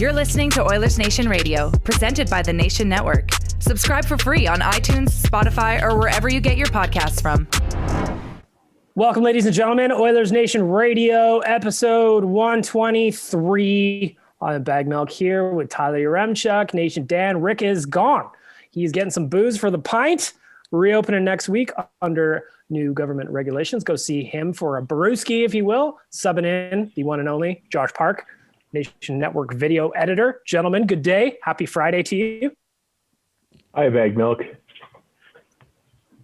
You're listening to Oilers Nation Radio, presented by the Nation Network. Subscribe for free on iTunes, Spotify, or wherever you get your podcasts from. Welcome, ladies and gentlemen. Oilers Nation Radio, episode 123. I'm Bag Milk here with Tyler Yaremchuk. Nation Dan. Rick is gone. He's getting some booze for the pint. Reopening next week under new government regulations. Go see him for a brewski, if you will. Subbing in the one and only Josh Park, Nation Network video editor. Gentlemen, good day. Happy Friday to you. Hi, Bag Milk.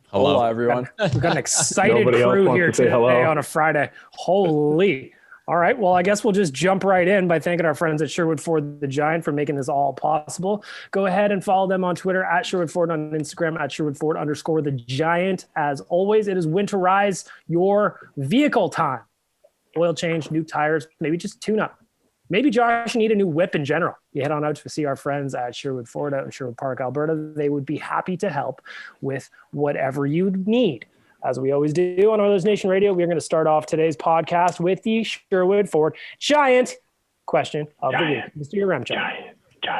Hello, everyone. We've got an excited crew here today on a Friday. Holy. All right. Well, I guess we'll just jump right in by thanking our friends at Sherwood Ford the Giant for making this all possible. Go ahead and follow them on Twitter at Sherwood Ford, on Instagram at Sherwood Ford _the Giant. As always, it is winterize your vehicle time. Oil change, new tires, maybe just tune up. Maybe, Josh, you need a new whip in general. You head on out to see our friends at Sherwood Ford out in Sherwood Park, Alberta. They would be happy to help with whatever you need. As we always do on Oilers Nation Radio, we're going to start off today's podcast with the Sherwood Ford Giant question of the week. Mr. Yaremchuk.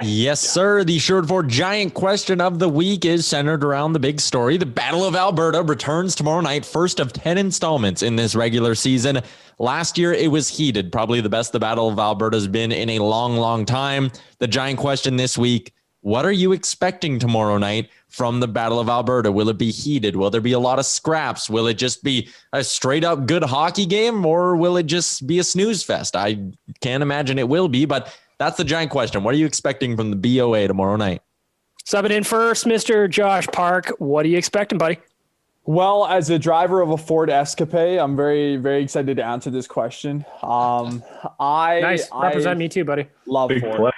Yes, sir. The Sherwood Ford Giant question of the week is centered around the big story. The Battle of Alberta returns tomorrow night, first of 10 installments in this regular season. Last year, it was heated, probably the best the Battle of Alberta has been in a long, long time. The Giant question this week: what are you expecting tomorrow night from the Battle of Alberta? Will it be heated? Will there be a lot of scraps? Will it just be a straight up good hockey game, or will it just be a snooze fest? I can't imagine it will be, but that's the Giant question. What are you expecting from the BOA tomorrow night? Subbing in first, Mr. Josh Park. What are you expecting, buddy? Well, as a driver of a Ford Escapade, I'm very, very excited to answer this question. Nice. Represent me too, buddy. Love Big Ford. flex.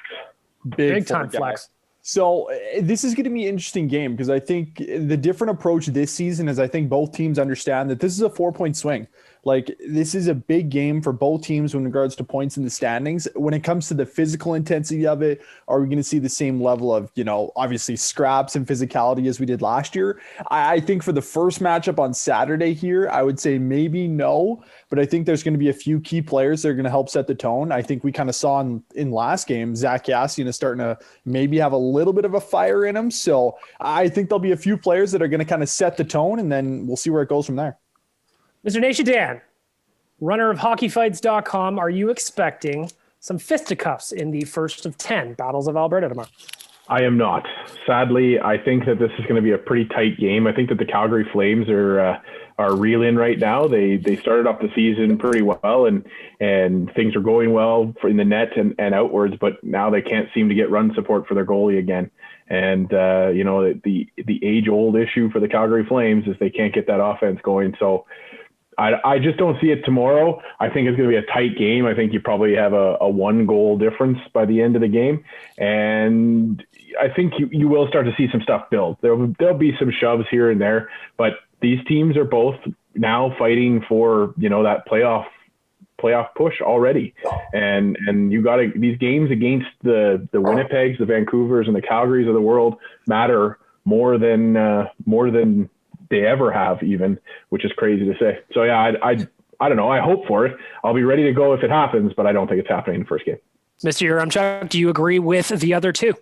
Big time flex. So this is going to be an interesting game because I think the different approach this season is I think both teams understand that this is a 4-point swing. Like, this is a big game for both teams in regards to points in the standings. When it comes to the physical intensity of it, are we going to see the same level of, obviously scraps and physicality as we did last year? I think for the first matchup on Saturday here, I would say maybe no, but I think there's going to be a few key players that are going to help set the tone. I think we kind of saw in last game, Zach Kassian is starting to maybe have a little bit of a fire in him. So I think there'll be a few players that are going to kind of set the tone, and then we'll see where it goes from there. Mr. Nation Dan, runner of hockeyfights.com, are you expecting some fisticuffs in the first of 10 Battles of Alberta tomorrow? I am not. Sadly, I think that this is going to be a pretty tight game. I think that the Calgary Flames are reeling right now. They started off the season pretty well, and things are going well in the net and outwards, but now they can't seem to get run support for their goalie again. And the age-old issue for the Calgary Flames is they can't get that offense going. So I just don't see it tomorrow. I think it's going to be a tight game. I think you probably have a 1-goal difference by the end of the game. And I think you will start to see some stuff build. There'll be some shoves here and there, but these teams are both now fighting for, that playoff push already. And you got these games against the Winnipegs, the Vancouvers, and the Calgarys of the world matter more than they ever have, even, which is crazy to say. So yeah, I don't know. I hope for it. I'll be ready to go if it happens, but I don't think it's happening in the first game. Mr. Yaremchuk, do you agree with the other two?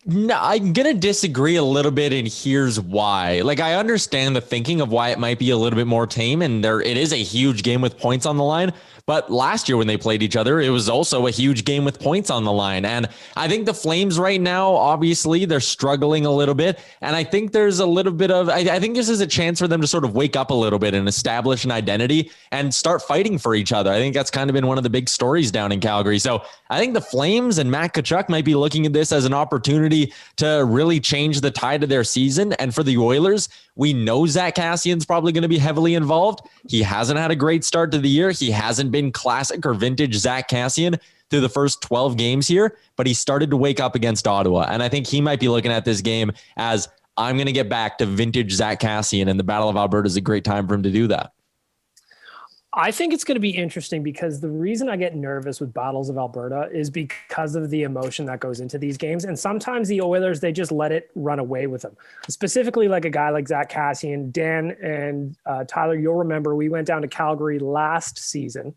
No, I'm going to disagree a little bit, and here's why. Like, I understand the thinking of why it might be a little bit more tame, and it is a huge game with points on the line. But last year when they played each other, it was also a huge game with points on the line. And I think the Flames right now, obviously, they're struggling a little bit. And I think there's a little bit of, I think this is a chance for them to sort of wake up a little bit and establish an identity and start fighting for each other. I think that's kind of been one of the big stories down in Calgary. So I think the Flames and Matt Tkachuk might be looking at this as an opportunity to really change the tide of their season. And for the Oilers, we know Zach Kassian's probably going to be heavily involved. He hasn't had a great start to the year. He hasn't been classic or vintage Zach Kassian through the first 12 games here, but he started to wake up against Ottawa. And I think he might be looking at this game as, I'm going to get back to vintage Zach Kassian, and the Battle of Alberta is a great time for him to do that. I think it's going to be interesting because the reason I get nervous with Battles of Alberta is because of the emotion that goes into these games. And sometimes the Oilers, they just let it run away with them. Specifically, like a guy like Zach Kassian. Dan and Tyler, you'll remember we went down to Calgary last season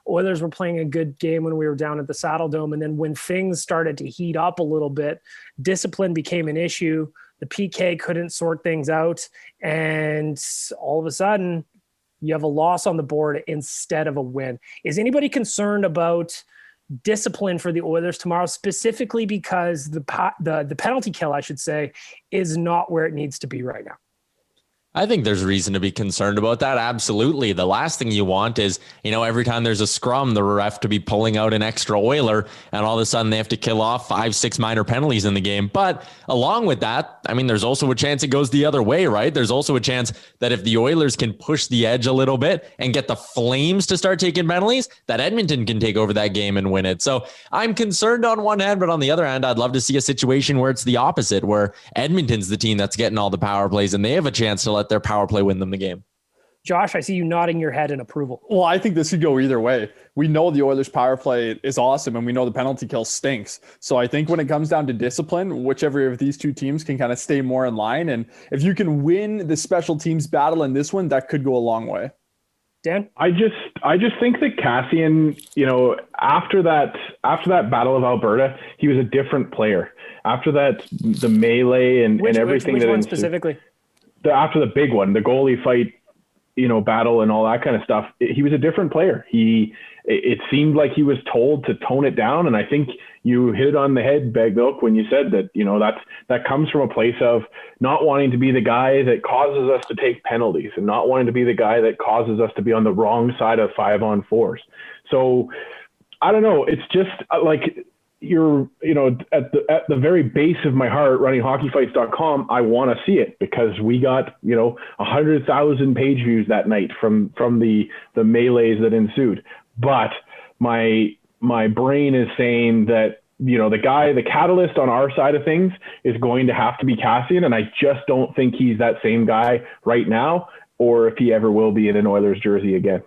Oilers were playing a good game when we were down at the Saddle Dome. And then when things started to heat up a little bit, discipline became an issue. The PK couldn't sort things out. And all of a sudden, you have a loss on the board instead of a win. Is anybody concerned about discipline for the Oilers tomorrow, specifically because the penalty kill, I should say, is not where it needs to be right now? I think there's reason to be concerned about that. Absolutely. The last thing you want is, every time there's a scrum, the ref to be pulling out an extra Oiler, and all of a sudden they have to kill off 5-6 minor penalties in the game. But along with that, there's also a chance it goes the other way, right? There's also a chance that if the Oilers can push the edge a little bit and get the Flames to start taking penalties, that Edmonton can take over that game and win it. So I'm concerned on one hand, but on the other hand, I'd love to see a situation where it's the opposite, where Edmonton's the team that's getting all the power plays and they have a chance to let their power play win them the game. Josh, I see you nodding your head in approval. Well, I think this could go either way. We know the Oilers power play is awesome, and we know the penalty kill stinks. So I think when it comes down to discipline, whichever of these two teams can kind of stay more in line. And if you can win the special teams battle in this one, that could go a long way. Dan? I just think that Kassian, after that Battle of Alberta, he was a different player. After that, the melee and everything. Which one specifically? After the big one, the goalie fight, battle and all that kind of stuff, he was a different player. It seemed like he was told to tone it down. And I think you hit it on the head, Bag Milk, when you said that, that comes from a place of not wanting to be the guy that causes us to take penalties and not wanting to be the guy that causes us to be on the wrong side of 5-on-4s. So I don't know. It's just like, at the very base of my heart, running hockeyfights.com, I want to see it because we got 100,000 page views that night from the melees that ensued. But my brain is saying that the catalyst on our side of things is going to have to be Kassian, and I just don't think he's that same guy right now, or if he ever will be in an Oilers jersey again.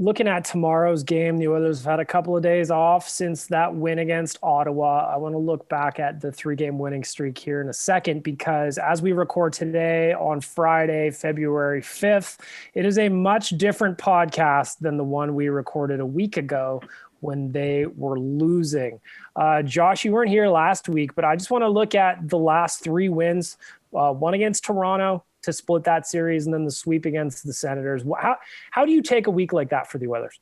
Looking at tomorrow's game, the Oilers have had a couple of days off since that win against Ottawa. I want to look back at the 3-game winning streak here in a second, because as we record today on Friday, February 5th, it is a much different podcast than the one we recorded a week ago when they were losing. Josh, you weren't here last week, but I just want to look at the last 3 wins, one against Toronto to split that series, and then the sweep against the Senators. How do you take a week like that for the Oilers?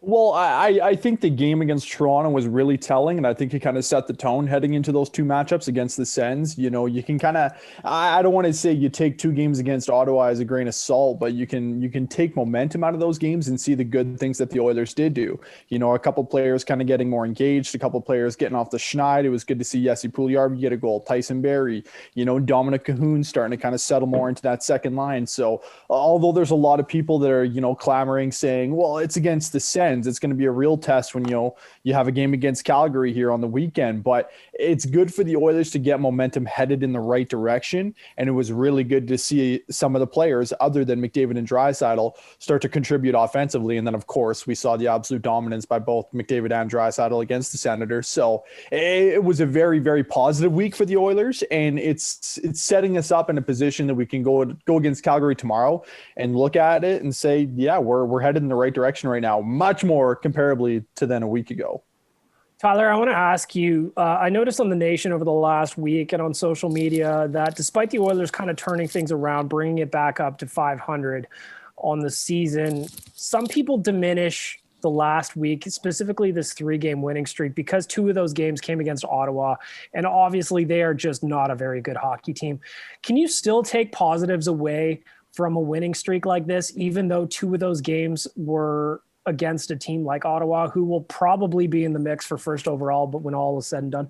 Well, I think the game against Toronto was really telling, and I think it kind of set the tone heading into those 2 matchups against the Sens. You can kind of, I don't want to say you take 2 games against Ottawa as a grain of salt, but you can take momentum out of those games and see the good things that the Oilers did do. A couple players kind of getting more engaged, a couple players getting off the schneid. It was good to see Jesse Puljujarvi get a goal, Tyson Barrie, Dominic Cahoon starting to kind of settle more into that second line. So although there's a lot of people that are, clamoring saying, well, it's against the Sens, it's going to be a real test when you have a game against Calgary here on the weekend, but it's good for the Oilers to get momentum headed in the right direction. And it was really good to see some of the players other than McDavid and Draisaitl start to contribute offensively. And then of course we saw the absolute dominance by both McDavid and Draisaitl against the Senators. So it was a very, very positive week for the Oilers, and it's setting us up in a position that we can go against Calgary tomorrow and look at it and say, yeah, we're headed in the right direction right now. Much more comparably to than a week ago. Tyler, I want to ask you, I noticed on the Nation over the last week and on social media that despite the Oilers kind of turning things around, bringing it back up to 500 on the season, some people diminish the last week, specifically this 3-game winning streak, because 2 of those games came against Ottawa, and obviously they are just not a very good hockey team. Can you still take positives away from a winning streak like this, even though 2 of those games were against a team like Ottawa, who will probably be in the mix for first overall, but when all is said and done?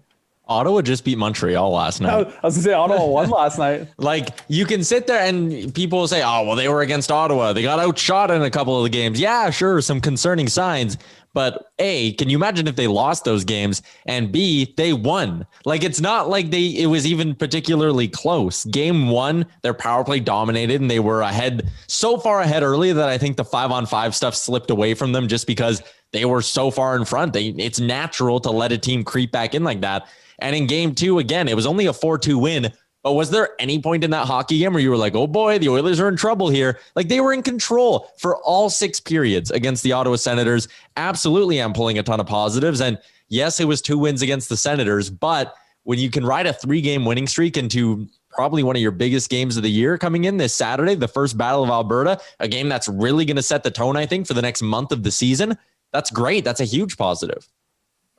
Ottawa just beat Montreal last night. I was going to say Ottawa won last night. Like, you can sit there and people will say, oh, well, they were against Ottawa. They got outshot in a couple of the games. Yeah, sure, some concerning signs. But A, can you imagine if they lost those games? And B, they won. Like, it's not like it was even particularly close. Game 1, their power play dominated, and they were ahead, so far ahead early that I think the 5-on-5 stuff slipped away from them just because they were so far in front. It's natural to let a team creep back in like that. And in game 2, again, it was only a 4-2 win, But was there any point in that hockey game where you were like, oh boy, the Oilers are in trouble here? Like, they were in control for all 6 periods against the Ottawa Senators. Absolutely, I'm pulling a ton of positives. And yes, it was 2 wins against the Senators, but when you can ride a 3-game winning streak into probably one of your biggest games of the year coming in this Saturday, the first Battle of Alberta, a game that's really going to set the tone, I think, for the next month of the season, that's great. That's a huge positive.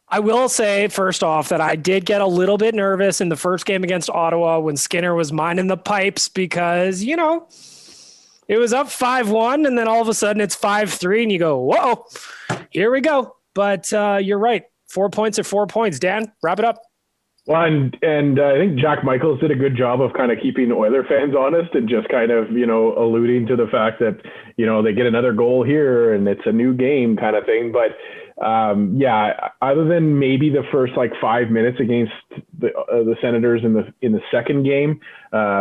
I will say, first off, that I did get a little bit nervous in the first game against Ottawa when Skinner was minding the pipes because, it was up 5-1 and then all of a sudden it's 5-3 and you go, whoa, here we go. But you're right. 4 points are 4 points. Dan, wrap it up. Well, and I think Jack Michaels did a good job of kind of keeping Oiler fans honest and just kind of, alluding to the fact that, they get another goal here and it's a new game kind of thing. But other than maybe the first 5 minutes against the Senators in the second game,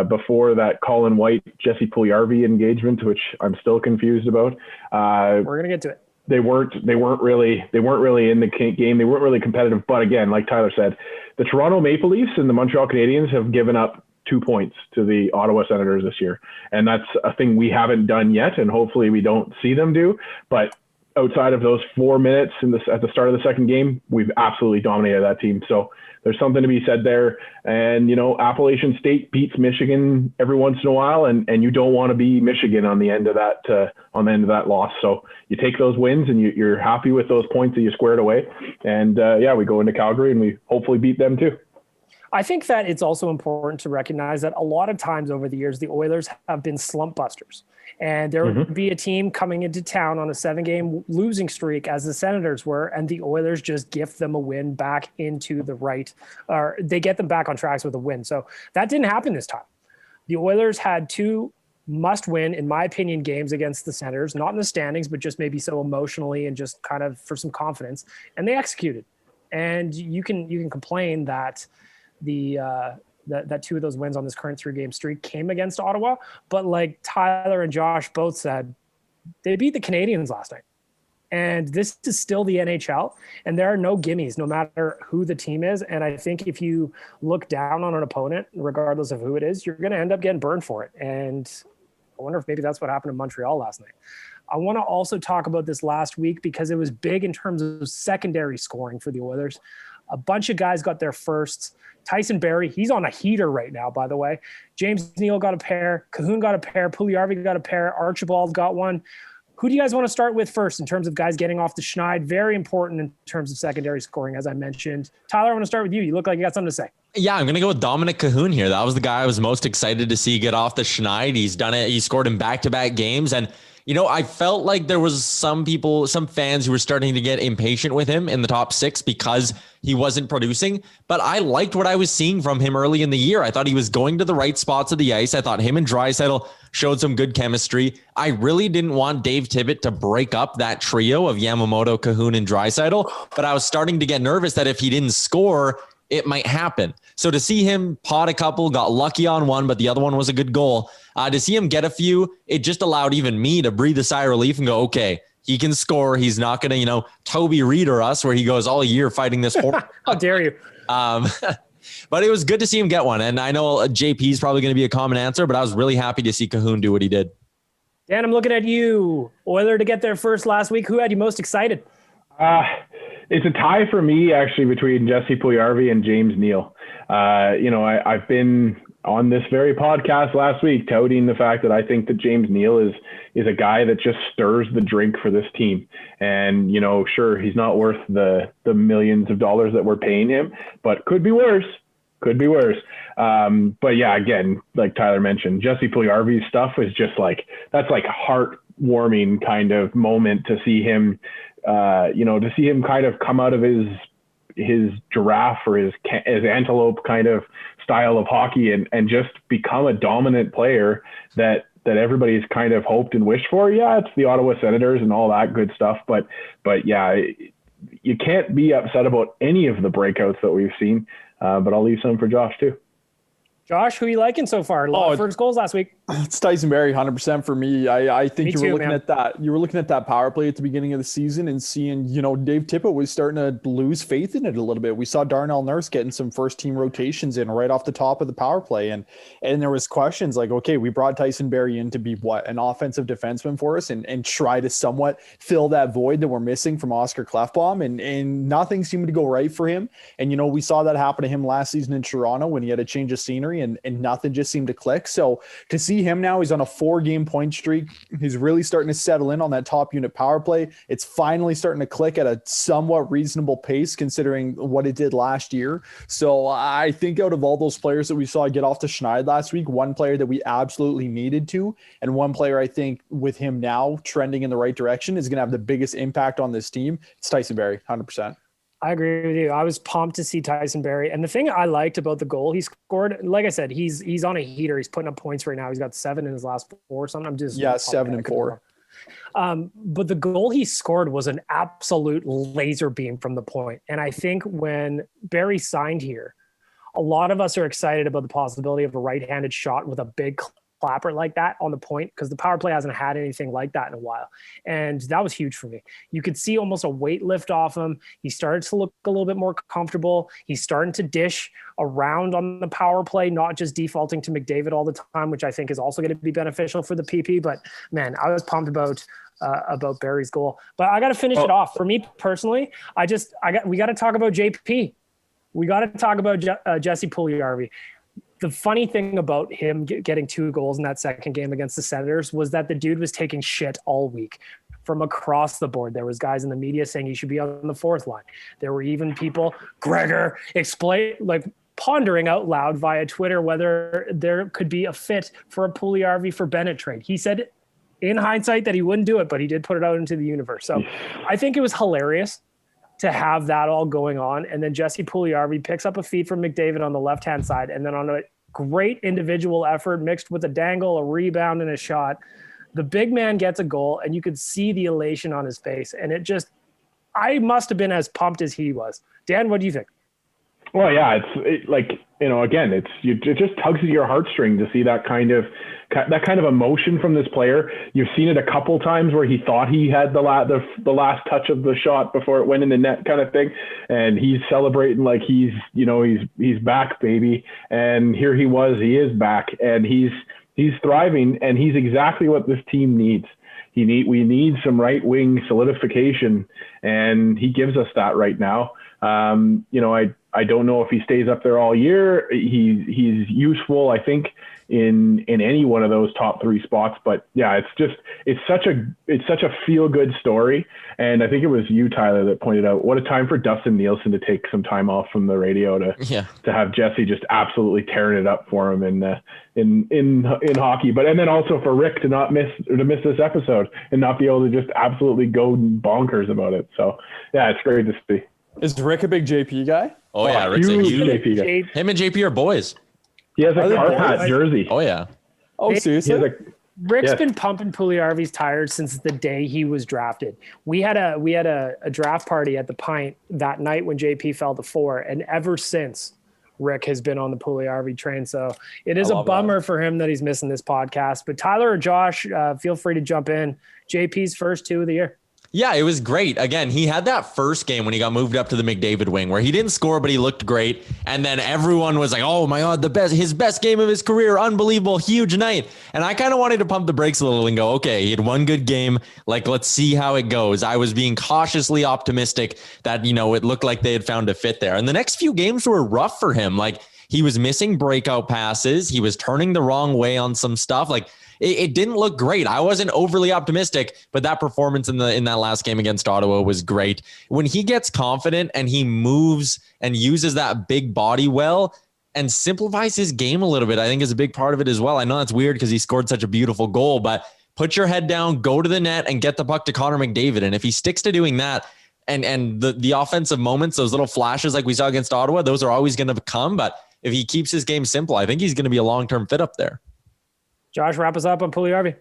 before that Colin White, Jesse Puljujarvi engagement, which I'm still confused about. We're going to get to it. They weren't really in the game. They weren't really competitive. But again, like Tyler said, the Toronto Maple Leafs and the Montreal Canadiens have given up 2 points to the Ottawa Senators this year. And that's a thing we haven't done yet. And hopefully we don't see them do. But outside of those 4 minutes at the start of the second game, we've absolutely dominated that team. So there's something to be said there. And, Appalachian State beats Michigan every once in a while, and you don't want to be Michigan on the end of that loss. So you take those wins and you're happy with those points that you squared away. And we go into Calgary and we hopefully beat them too. I think that it's also important to recognize that a lot of times over the years, the Oilers have been slump busters. And there would be a team coming into town on a 7-game losing streak, as the Senators were, and the Oilers just gift them a win back into the right, or they get them back on tracks with a win. So that didn't happen this time. The Oilers had 2 must-win, in my opinion, games against the Senators, not in the standings, but just maybe so emotionally and just kind of for some confidence, and they executed. And you can complain that that 2 of those wins on this current 3-game streak came against Ottawa. But like Tyler and Josh both said, they beat the Canadiens last night. And this is still the NHL, and there are no gimmies, no matter who the team is. And I think if you look down on an opponent, regardless of who it is, you're going to end up getting burned for it. And I wonder if maybe that's what happened in Montreal last night. I want to also talk about this last week because it was big in terms of secondary scoring for the Oilers. A bunch of guys got their firsts. Tyson Barrie, he's on a heater right now, by the way. James Neal got a pair. Cahoon got a pair. Puljujarvi got a pair. Archibald got one. Who do you guys want to start with first in terms of guys getting off the schneid? Very important in terms of secondary scoring, as I mentioned. Tyler, I want to start with you. You look like you got something to say. Yeah, I'm going to go with Dominic Cahoon here. That was the guy I was most excited to see get off the schneid. He's done it. He scored in back-to-back games. And I felt like there was some fans who were starting to get impatient with him in the top 6 because he wasn't producing. But I liked what I was seeing from him early in the year. I thought he was going to the right spots of the ice. I thought him and Draisaitl showed some good chemistry. I really didn't want Dave Tippett to break up that trio of Yamamoto, Cahoon, and Draisaitl. But I was starting to get nervous that if he didn't score, it might happen. So to see him pot a couple, got lucky on one, but the other one was a good goal. To see him get a few, it just allowed even me to breathe a sigh of relief and go, okay, he can score. He's not going to, Toby Reeder us where he goes all year fighting this horror. How dare you? But it was good to see him get one. And I know JP is probably going to be a common answer, but I was really happy to see Cahoon do what he did. Dan, I'm looking at you. Oiler to get there first last week. Who had you most excited? It's a tie for me, actually, between Jesse Puljujarvi and James Neal. I've been on this very podcast last week touting the fact that I think that James Neal is a guy that just stirs the drink for this team. And, sure, he's not worth the millions of dollars that we're paying him, but could be worse. But yeah, again, like Tyler mentioned, Jesse Puljujarvi's stuff is just that's heartwarming kind of moment to see him, to see him kind of come out of his giraffe or his antelope kind of style of hockey and just become a dominant player that everybody's kind of hoped and wished for. Yeah, it's the Ottawa Senators and all that good stuff, but yeah, you can't be upset about any of the breakouts that we've seen. But I'll leave some for Josh too. Josh, who are you liking so far? A lot of first goals last week. It's Tyson Barrie, 100% for me. I think you were looking at that. You were looking at that power play at the beginning of the season and seeing, Dave Tippett was starting to lose faith in it a little bit. We saw Darnell Nurse getting some first team rotations in right off the top of the power play. And there was questions like, okay, we brought Tyson Barrie in to be an offensive defenseman for us and try to somewhat fill that void that we're missing from Oscar Klefbom. And nothing seemed to go right for him. And, we saw that happen to him last season in Toronto when he had a change of scenery and nothing just seemed to click. So to see him now, he's on a 4-game point streak. He's really starting to settle in on that top unit power play. It's finally starting to click at a somewhat reasonable pace considering what it did last year. So I think out of all those players that we saw get off to Schneid last week, one player that we absolutely needed to, and one player I think with him now trending in the right direction is going to have the biggest impact on this team. It's Tyson Barrie, 100%. I agree with you. I was pumped to see Tyson Barrie. And the thing I liked about the goal he scored, like I said, he's on a heater. He's putting up points right now. He's got 7 in his last 4 or something. 7 and 4. But the goal he scored was an absolute laser beam from the point. And I think when Barrie signed here, a lot of us are excited about the possibility of a right-handed shot with a big clapper like that on the point, because the power play hasn't had anything like that in a while. And that was huge for me. You could see almost a weight lift off him. He started to look a little bit more comfortable. He's starting to dish around on the power play, not just defaulting to McDavid all the time, which I think is also going to be beneficial for the PP. But man, I was pumped about Barrie's goal. But I got to finish it off. For me personally, we got to talk about JP. We got to talk about Jesse Puljujarvi. The funny thing about him getting 2 goals in that second game against the Senators was that the dude was taking shit all week from across the board. There was guys in the media saying he should be on the 4th line. There were even people, Gregor, pondering out loud via Twitter whether there could be a fit for a Puljujarvi for Bennett trade. He said in hindsight that he wouldn't do it, but he did put it out into the universe. So I think it was hilarious to have that all going on. And then Jesse Puljujarvi picks up a feed from McDavid on the left-hand side. And then on a great individual effort mixed with a dangle, a rebound, and a shot, the big man gets a goal, and you could see the elation on his face. And I must have been as pumped as he was. Dan, what do you think? Well, yeah, again, it just tugs at your heartstring to see that kind of emotion from this player. You've seen it a couple times where he thought he had the last touch of the shot before it went in the net, kind of thing, and he's celebrating like he's back, baby. And here he is back, and he's thriving, and he's exactly what this team needs. We need some right wing solidification, and he gives us that right now. I don't know if he stays up there all year. He's useful, I think, in any one of those top 3 spots. But yeah, it's such a feel good story. And I think it was you, Tyler, that pointed out what a time for Dustin Nielsen to take some time off from the radio to have Jesse just absolutely tearing it up for him in hockey. And then also for Rick to miss this episode and not be able to just absolutely go bonkers about it. So yeah, it's great to see. Is Rick a big JP guy? Oh yeah, Rick's a huge JP guy. Him and JP are boys. He has a Carpat jersey. Oh yeah. Oh, seriously? Rick's been pumping Puljujarvi's tires since the day he was drafted. We had a draft party at the Pint that night when JP fell to 4, and ever since, Rick has been on the Puljujarvi train. So it is a bummer for him that he's missing this podcast. But Tyler or Josh, feel free to jump in. JP's first 2 of the year. Yeah, it was great. Again, he had that first game when he got moved up to the McDavid wing where he didn't score, but he looked great. And then everyone was like, oh my God, his best game of his career. Unbelievable. Huge night. And I kind of wanted to pump the brakes a little and go, okay, he had one good game. Let's see how it goes. I was being cautiously optimistic that, it looked like they had found a fit there. And the next few games were rough for him. He was missing breakout passes. He was turning the wrong way on some stuff. It didn't look great. I wasn't overly optimistic, but that performance in that last game against Ottawa was great. When he gets confident and he moves and uses that big body well and simplifies his game a little bit, I think is a big part of it as well. I know that's weird because he scored such a beautiful goal, but put your head down, go to the net and get the puck to Connor McDavid. And if he sticks to doing that and the offensive moments, those little flashes like we saw against Ottawa, those are always going to come. But if he keeps his game simple, I think he's going to be a long-term fit up there. Josh, wrap us up on Puljujarvi.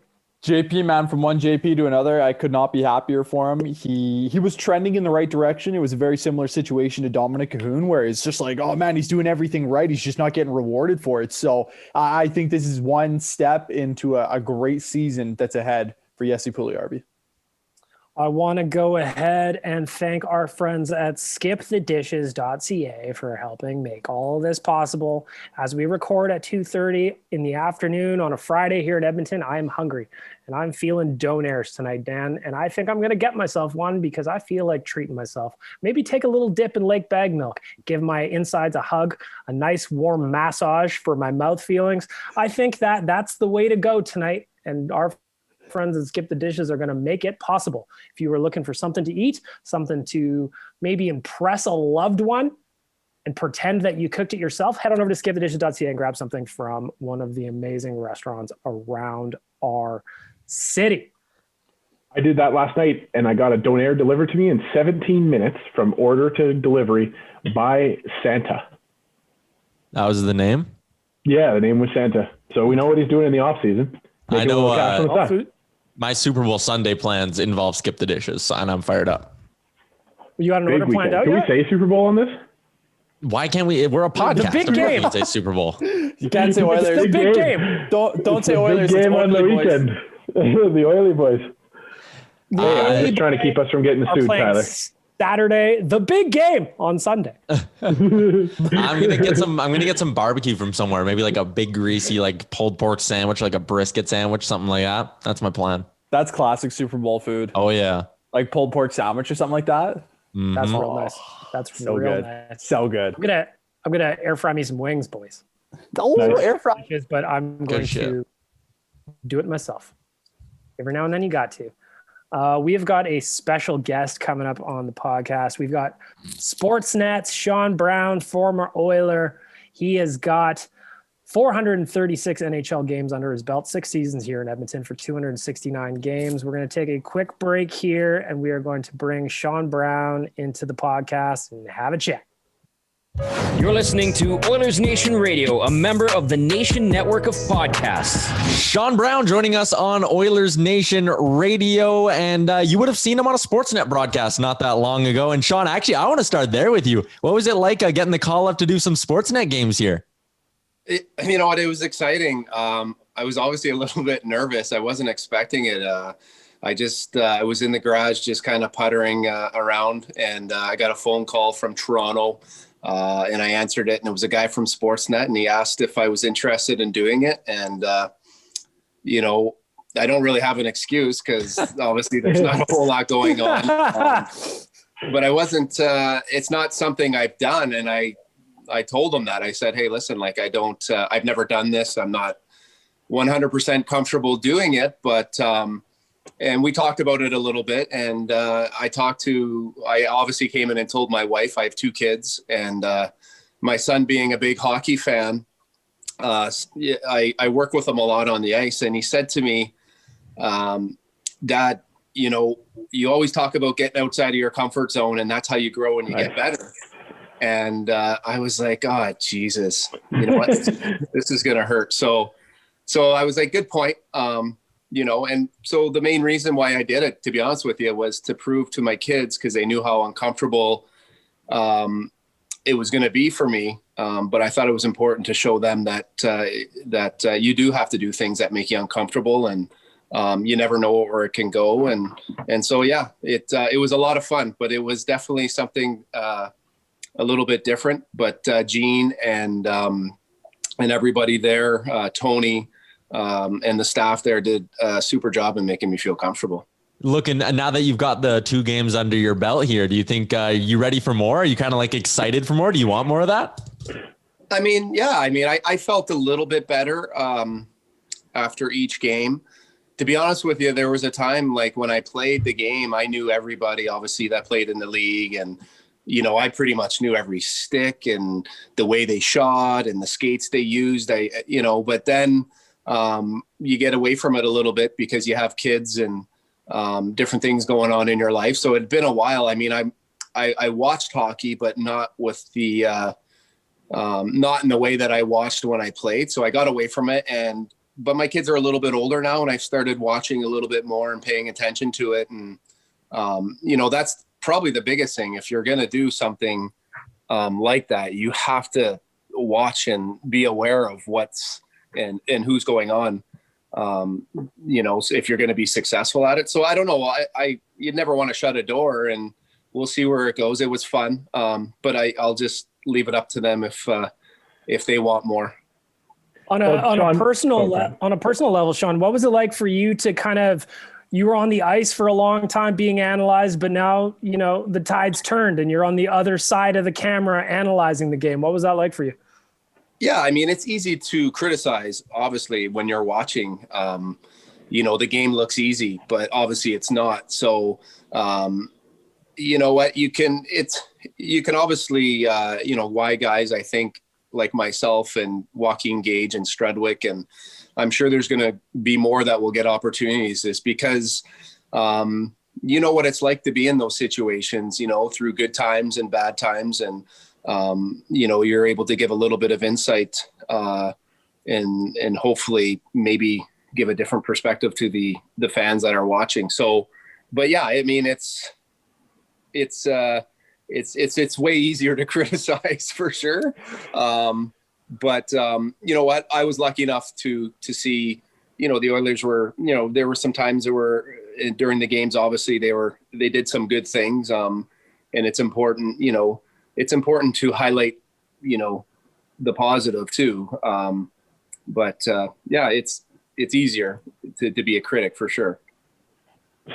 JP, man, from one JP to another, I could not be happier for him. He was trending in the right direction. It was a very similar situation to Dominic Cahoon, where it's just like, oh man, he's doing everything right. He's just not getting rewarded for it. So I think this is one step into a great season that's ahead for Jesse Puljujarvi. I want to go ahead and thank our friends at skipthedishes.ca for helping make all of this possible. As we record at 2:30 in the afternoon on a Friday here in Edmonton, I am hungry and I'm feeling donairs tonight, Dan. And I think I'm going to get myself one because I feel like treating myself. Maybe take a little dip in Lake Bag Milk, give my insides a hug, a nice warm massage for my mouth feelings. I think that's the way to go tonight. And our friends at Skip the Dishes are going to make it possible. If you were looking for something to eat, something to maybe impress a loved one and pretend that you cooked it yourself, head on over to skipthedishes.ca and grab something from one of the amazing restaurants around our city. I did that last night and I got a donair delivered to me in 17 minutes from order to delivery by Santa. That was the name? Yeah, the name was Santa. So we know what he's doing in the off season. I know. My Super Bowl Sunday plans involve Skip the Dishes, and I'm fired up. You got an order planned out yet? Can we say Super Bowl on this? Why can't we? We're a podcast. The big game. Say Super Bowl. You can't say Oilers. The big game. Don't say Oilers. Big game on the weekend. The Oily boys. I'm just trying to keep us from getting sued, Tyler. Saturday, the big game on Sunday. I'm gonna get some barbecue from somewhere. Maybe like a big greasy like pulled pork sandwich, like a brisket sandwich, something like that. That's my plan. That's classic Super Bowl food. Oh yeah, like pulled pork sandwich or something like that. Mm-hmm. That's real nice. That's so real good. Nice. So good. I'm gonna air fry me some wings, boys. Oh, nice. Air fry. But I'm going to do it myself. Every now and then you got to. We have got a special guest coming up on the podcast. We've got Sportsnet's Sean Brown, former Oiler. He has got 436 NHL games under his belt, 6 seasons here in Edmonton for 269 games. We're going to take a quick break here, and we are going to bring Sean Brown into the podcast and have a chat. You're listening to Oilers Nation Radio, a member of the Nation Network of Podcasts. Sean Brown joining us on Oilers Nation Radio, and you would have seen him on a Sportsnet broadcast not that long ago. And Sean, actually, I want to start there with you. What was it like getting the call up to do some Sportsnet games here? You know what? It was exciting. I was obviously a little bit nervous. I wasn't expecting it. I was in the garage just kind of puttering around, and I got a phone call from Toronto. And I answered it, and it was a guy from Sportsnet, and he asked if I was interested in doing it. And, you know, I don't really have an excuse because obviously there's not a whole lot going on. But I wasn't, it's not something I've done. And I told him that. I said, hey, listen, like I've never done this. I'm not 100% comfortable doing it, but and we talked about it a little bit, and I obviously came in and told my wife. I have 2 kids, and my son being a big hockey fan, I work with him a lot on the ice, and he said to me, Dad, you know, you always talk about getting outside of your comfort zone, and that's how you grow and you get better. And I was like, oh, Jesus, you know what? This is going to hurt. So I was like, good point. You know, and so the main reason why I did it, to be honest with you, was to prove to my kids, because they knew how uncomfortable it was going to be for me. But I thought it was important to show them that you do have to do things that make you uncomfortable, and you never know where it can go. And so, yeah, it was a lot of fun, but it was definitely something a little bit different. But Gene and everybody there, Tony, and the staff there did a super job in making me feel comfortable. Looking, now that you've got the 2 games under your belt here, do you think you ready for more? Are you kind of like excited for more? Do you want more of that? I mean, yeah. I mean, I felt a little bit better after each game. To be honest with you, there was a time like when I played the game, I knew everybody obviously that played in the league, and you know, I pretty much knew every stick and the way they shot and the skates they used. But then you get away from it a little bit because you have kids and different things going on in your life. So it'd been a while. I mean, I watched hockey, but not with the not in the way that I watched when I played. So I got away from it, and but my kids are a little bit older now, and I've started watching a little bit more and paying attention to it. And, that's probably the biggest thing. If you're going to do something like that, you have to watch and be aware of what's and who's going on, if you're going to be successful at it. So I don't know. You'd never want to shut a door, and we'll see where it goes. It was fun. But I'll just leave it up to them if they want more. On a personal level, Sean, what was it like for you to you were on the ice for a long time being analyzed, but now, the tide's turned and you're on the other side of the camera analyzing the game. What was that like for you? Yeah, I mean, it's easy to criticize, obviously, when you're watching. The game looks easy, but obviously it's not. So, you know what? You can obviously, why guys, I think, like myself and Joaquin Gage and Strudwick, and I'm sure there's going to be more that will get opportunities, is because you know what it's like to be in those situations, through good times and bad times. And, you're able to give a little bit of insight and hopefully maybe give a different perspective to the fans that are watching. So, but yeah, I mean, it's way easier to criticize for sure. But you know what? I was lucky enough to see, the Oilers were, there were some times that were during the games, obviously they did some good things. And it's important, it's important to highlight, the positive too. But yeah, it's easier to be a critic for sure.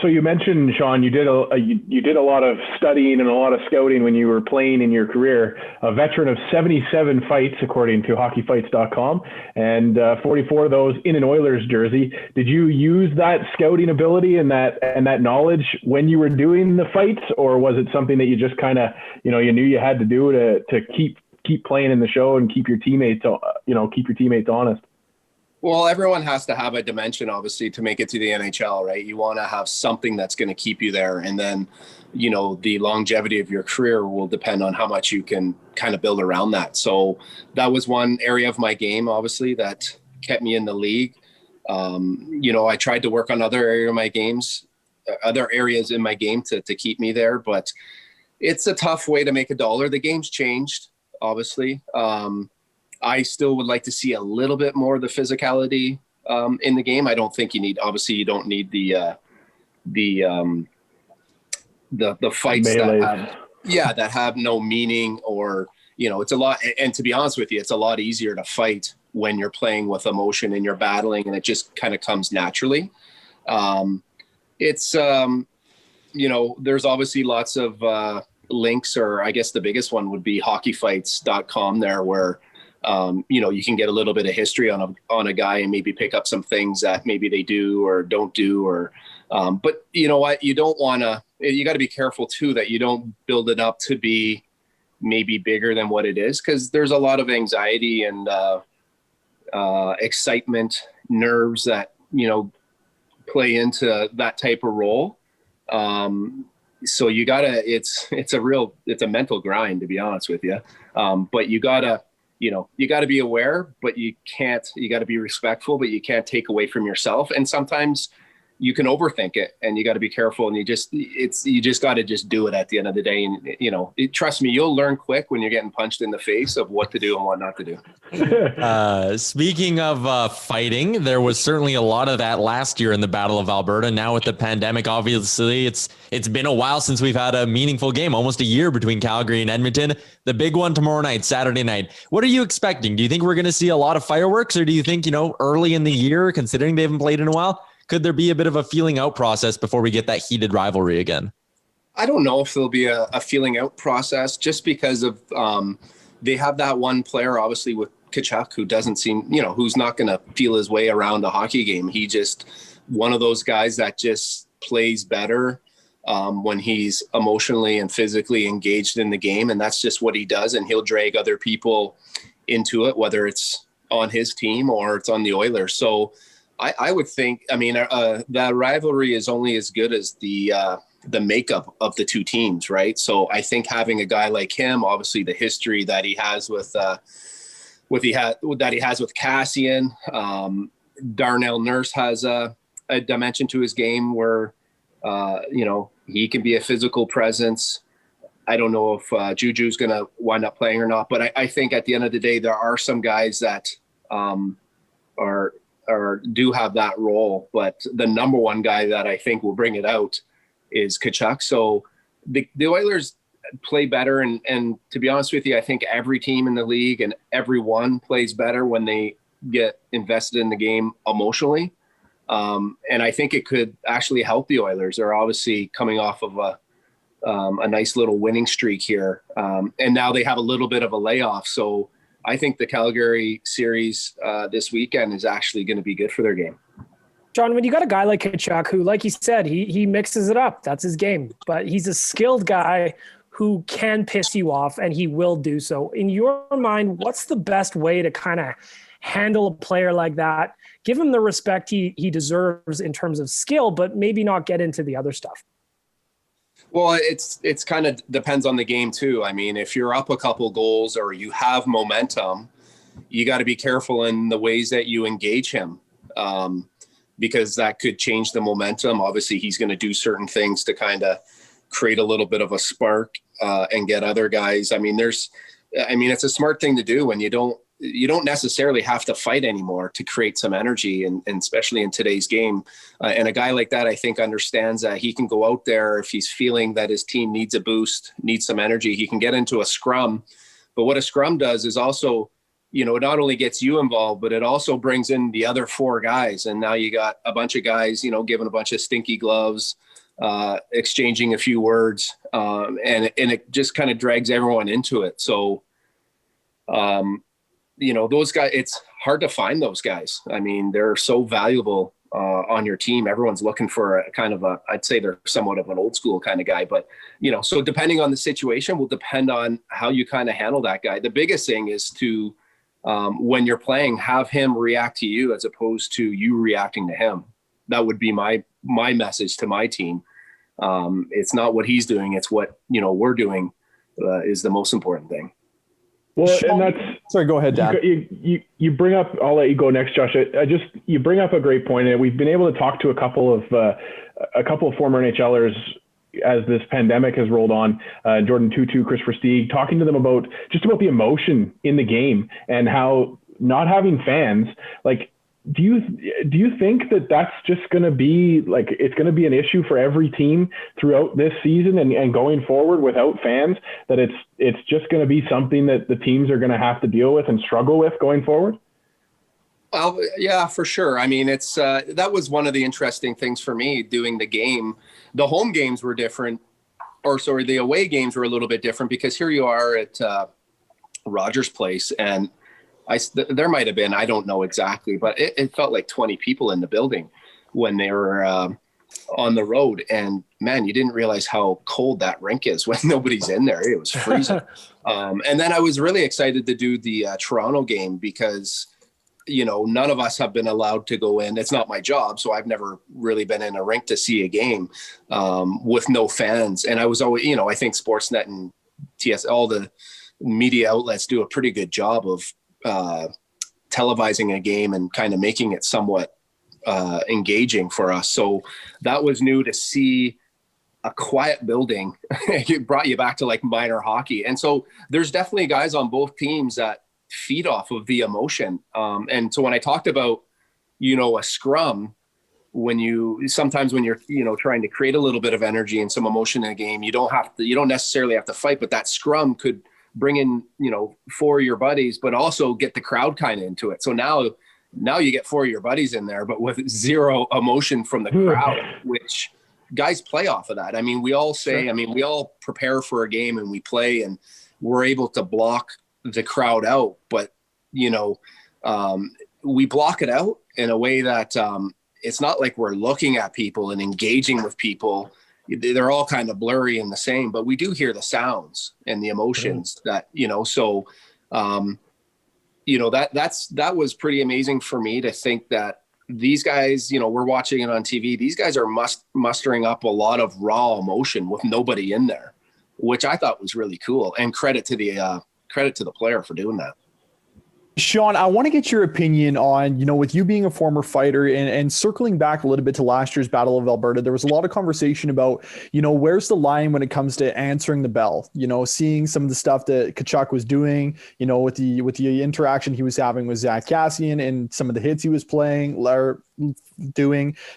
So you mentioned, Sean, you did a lot of studying and a lot of scouting when you were playing in your career. A veteran of 77 fights, according to hockeyfights.com, and 44 of those in an Oilers jersey. Did you use that scouting ability and that knowledge when you were doing the fights, or was it something that you just kind of, you knew you had to do to keep playing in the show and keep your teammates honest? Well, everyone has to have a dimension, obviously, to make it to the NHL, right? You want to have something that's going to keep you there. And then, the longevity of your career will depend on how much you can kind of build around that. So that was one area of my game, obviously, that kept me in the league. I tried to work on other areas in my game to keep me there, but it's a tough way to make a dollar. The game's changed, obviously. I still would like to see a little bit more of the physicality in the game. I don't think you need the fights that have no meaning, or, it's a lot. And to be honest with you, it's a lot easier to fight when you're playing with emotion and you're battling, and it just kind of comes naturally. There's obviously lots of links, or I guess the biggest one would be hockeyfights.com there, where you can get a little bit of history on a guy and maybe pick up some things that maybe they do or don't do, or, but you know what, you got to be careful too, that you don't build it up to be maybe bigger than what it is. 'Cause there's a lot of anxiety and, excitement, nerves that, play into that type of role. So you gotta, it's a mental grind, to be honest with you. But you gotta be aware, but you got to be respectful, but you can't take away from yourself. And sometimes you can overthink it, and you got to be careful, and you just got to just do it at the end of the day. And, trust me, you'll learn quick when you're getting punched in the face of what to do and what not to do. Speaking of fighting, there was certainly a lot of that last year in the Battle of Alberta. Now with the pandemic, obviously it's been a while since we've had a meaningful game, almost a year between Calgary and Edmonton. The big one tomorrow night, Saturday night. What are you expecting? Do you think we're going to see a lot of fireworks, or do you think, early in the year, considering they haven't played in a while, could there be a bit of a feeling out process before we get that heated rivalry again? I don't know if there'll be a feeling out process, just because of they have that one player, obviously, with Tkachuk, who doesn't seem, who's not going to feel his way around a hockey game. He just one of those guys that just plays better when he's emotionally and physically engaged in the game. And that's just what he does. And he'll drag other people into it, whether it's on his team or it's on the Oilers. So I would think, that rivalry is only as good as the makeup of the two teams, right? So I think having a guy like him, obviously the history that he has with Cassian, Darnell Nurse has a dimension to his game where, he can be a physical presence. I don't know if Juju's going to wind up playing or not, but I think at the end of the day, there are some guys that do have that role. But the number one guy that I think will bring it out is Tkachuk. So the Oilers play better. And to be honest with you, I think every team in the league and everyone plays better when they get invested in the game emotionally. And I think it could actually help the Oilers. They're obviously coming off of a nice little winning streak here. And now they have a little bit of a layoff. So I think the Calgary series this weekend is actually going to be good for their game. John, when you got a guy like Tkachuk, who, like you said, he mixes it up. That's his game. But he's a skilled guy who can piss you off, and he will do so. In your mind, what's the best way to kind of handle a player like that? Give him the respect he deserves in terms of skill, but maybe not get into the other stuff. Well, it's kind of depends on the game too. I mean, if you're up a couple goals or you have momentum, you got to be careful in the ways that you engage him, because that could change the momentum. Obviously, he's going to do certain things to kind of create a little bit of a spark and get other guys. I mean, it's a smart thing to do when you don't necessarily have to fight anymore to create some energy, and especially in today's game. And a guy like that, I think, understands that he can go out there if he's feeling that his team needs a boost, needs some energy. He can get into a scrum. But what a scrum does is also, it not only gets you involved, but it also brings in the other four guys. And now you got a bunch of guys, giving a bunch of stinky gloves, exchanging a few words, and it just kind of drags everyone into it. So, those guys, it's hard to find those guys. I mean, they're so valuable on your team. Everyone's looking for a kind of I'd say they're somewhat of an old school kind of guy, but, so depending on the situation will depend on how you kind of handle that guy. The biggest thing is to, when you're playing, have him react to you as opposed to you reacting to him. That would be my message to my team. It's not what he's doing. It's what, we're doing is the most important thing. Well, and that's sorry. Go ahead, Dan. You bring up. I'll let you go next, Josh. You bring up a great point, and we've been able to talk to a couple of former NHLers as this pandemic has rolled on. Jordan Tutu, Chris Versteeg, talking to them about the emotion in the game and how not having fans, like. Do you think that that's just going to be it's going to be an issue for every team throughout this season and going forward without fans, that it's just going to be something that the teams are going to have to deal with and struggle with going forward? Well, yeah, for sure. I mean, it's that was one of the interesting things for me doing the game. The home games were different, the away games were a little bit different, because here you are at Rogers Place, and there might have been, I don't know exactly, but it felt like 20 people in the building when they were on the road. And man, you didn't realize how cold that rink is when nobody's in there. It was freezing. And then I was really excited to do the Toronto game because, none of us have been allowed to go in. It's not my job. So I've never really been in a rink to see a game with no fans. And I was always, I think Sportsnet and TS, all the media outlets do a pretty good job of televising a game and kind of making it somewhat engaging for us. So that was new to see a quiet building. It brought you back to like minor hockey. And so there's definitely guys on both teams that feed off of the emotion. And so when I talked about, a scrum, sometimes when you're, trying to create a little bit of energy and some emotion in a game, you don't necessarily have to fight, but that scrum could bring in, four of your buddies, but also get the crowd kind of into it. So now you get four of your buddies in there, but with zero emotion from the crowd, which guys play off of that. I mean, we all say, we all prepare for a game and we play and we're able to block the crowd out, but, we block it out in a way that it's not like we're looking at people and engaging with people. They're all kind of blurry and the same, but we do hear the sounds and the emotions that, so, that was pretty amazing for me to think that these guys, we're watching it on TV. These guys are mustering up a lot of raw emotion with nobody in there, which I thought was really cool, and credit to the player for doing that. Sean, I want to get your opinion on, with you being a former fighter and circling back a little bit to last year's Battle of Alberta, there was a lot of conversation about, where's the line when it comes to answering the bell, seeing some of the stuff that Tkachuk was doing, with the interaction he was having with Zach Kassian and some of the hits he was doing.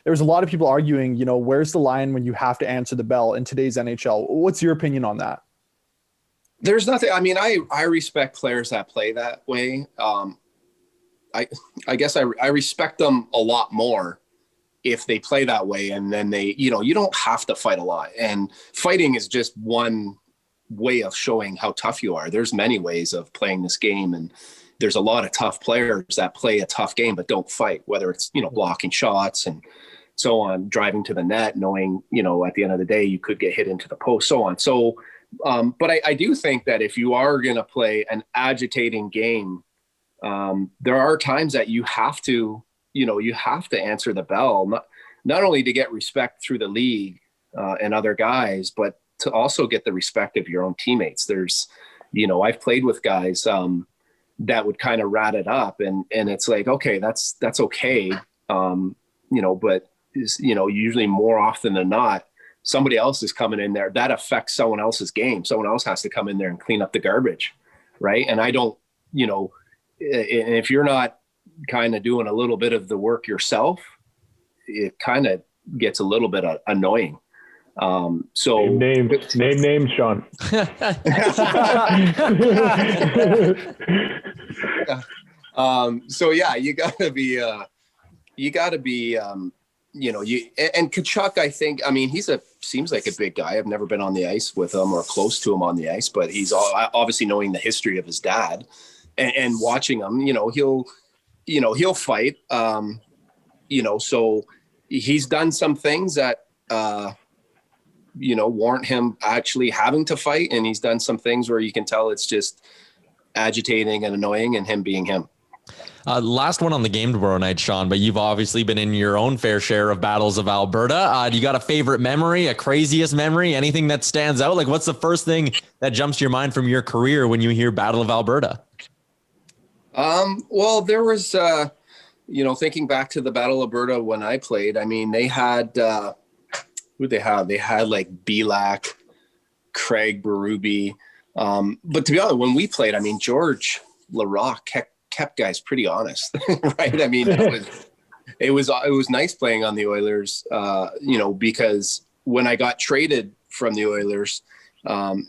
There was a lot of people arguing, where's the line when you have to answer the bell in today's NHL? What's your opinion on that? There's nothing. I mean, I respect players that play that way. I guess I respect them a lot more if they play that way. And then they, you don't have to fight a lot. And fighting is just one way of showing how tough you are. There's many ways of playing this game. And there's a lot of tough players that play a tough game, but don't fight, whether it's, blocking shots and so on, driving to the net, knowing, at the end of the day, you could get hit into the post, so on. So, but I do think that if you are going to play an agitating game, there are times that you have to answer the bell, not only to get respect through the league and other guys, but to also get the respect of your own teammates. There's, I've played with guys that would kind of rat it up, and it's like, okay, that's okay, but usually more often than not, somebody else is coming in there that affects someone else's game. Someone else has to come in there and clean up the garbage. Right. And I don't, and if you're not kind of doing a little bit of the work yourself, it kind of gets a little bit annoying. So name names, Sean. So yeah, you gotta be, and Tkachuk, I think, seems like a big guy. I've never been on the ice with him or close to him on the ice, but he's obviously knowing the history of his dad and watching him, he'll fight, so he's done some things that, warrant him actually having to fight. And he's done some things where you can tell it's just agitating and annoying and him being him. Last one on the game tomorrow night, Sean, but you've obviously been in your own fair share of battles of Alberta. Do you got a favorite memory, a craziest memory, anything that stands out? Like, what's the first thing that jumps to your mind from your career when you hear Battle of Alberta? Well, there was, thinking back to the Battle of Alberta when I played, they had, who'd they have? They had like Belak, Craig Berube. But to be honest, when we played, George Larocque kept guys pretty honest, right? It was nice playing on the Oilers, because when I got traded from the Oilers,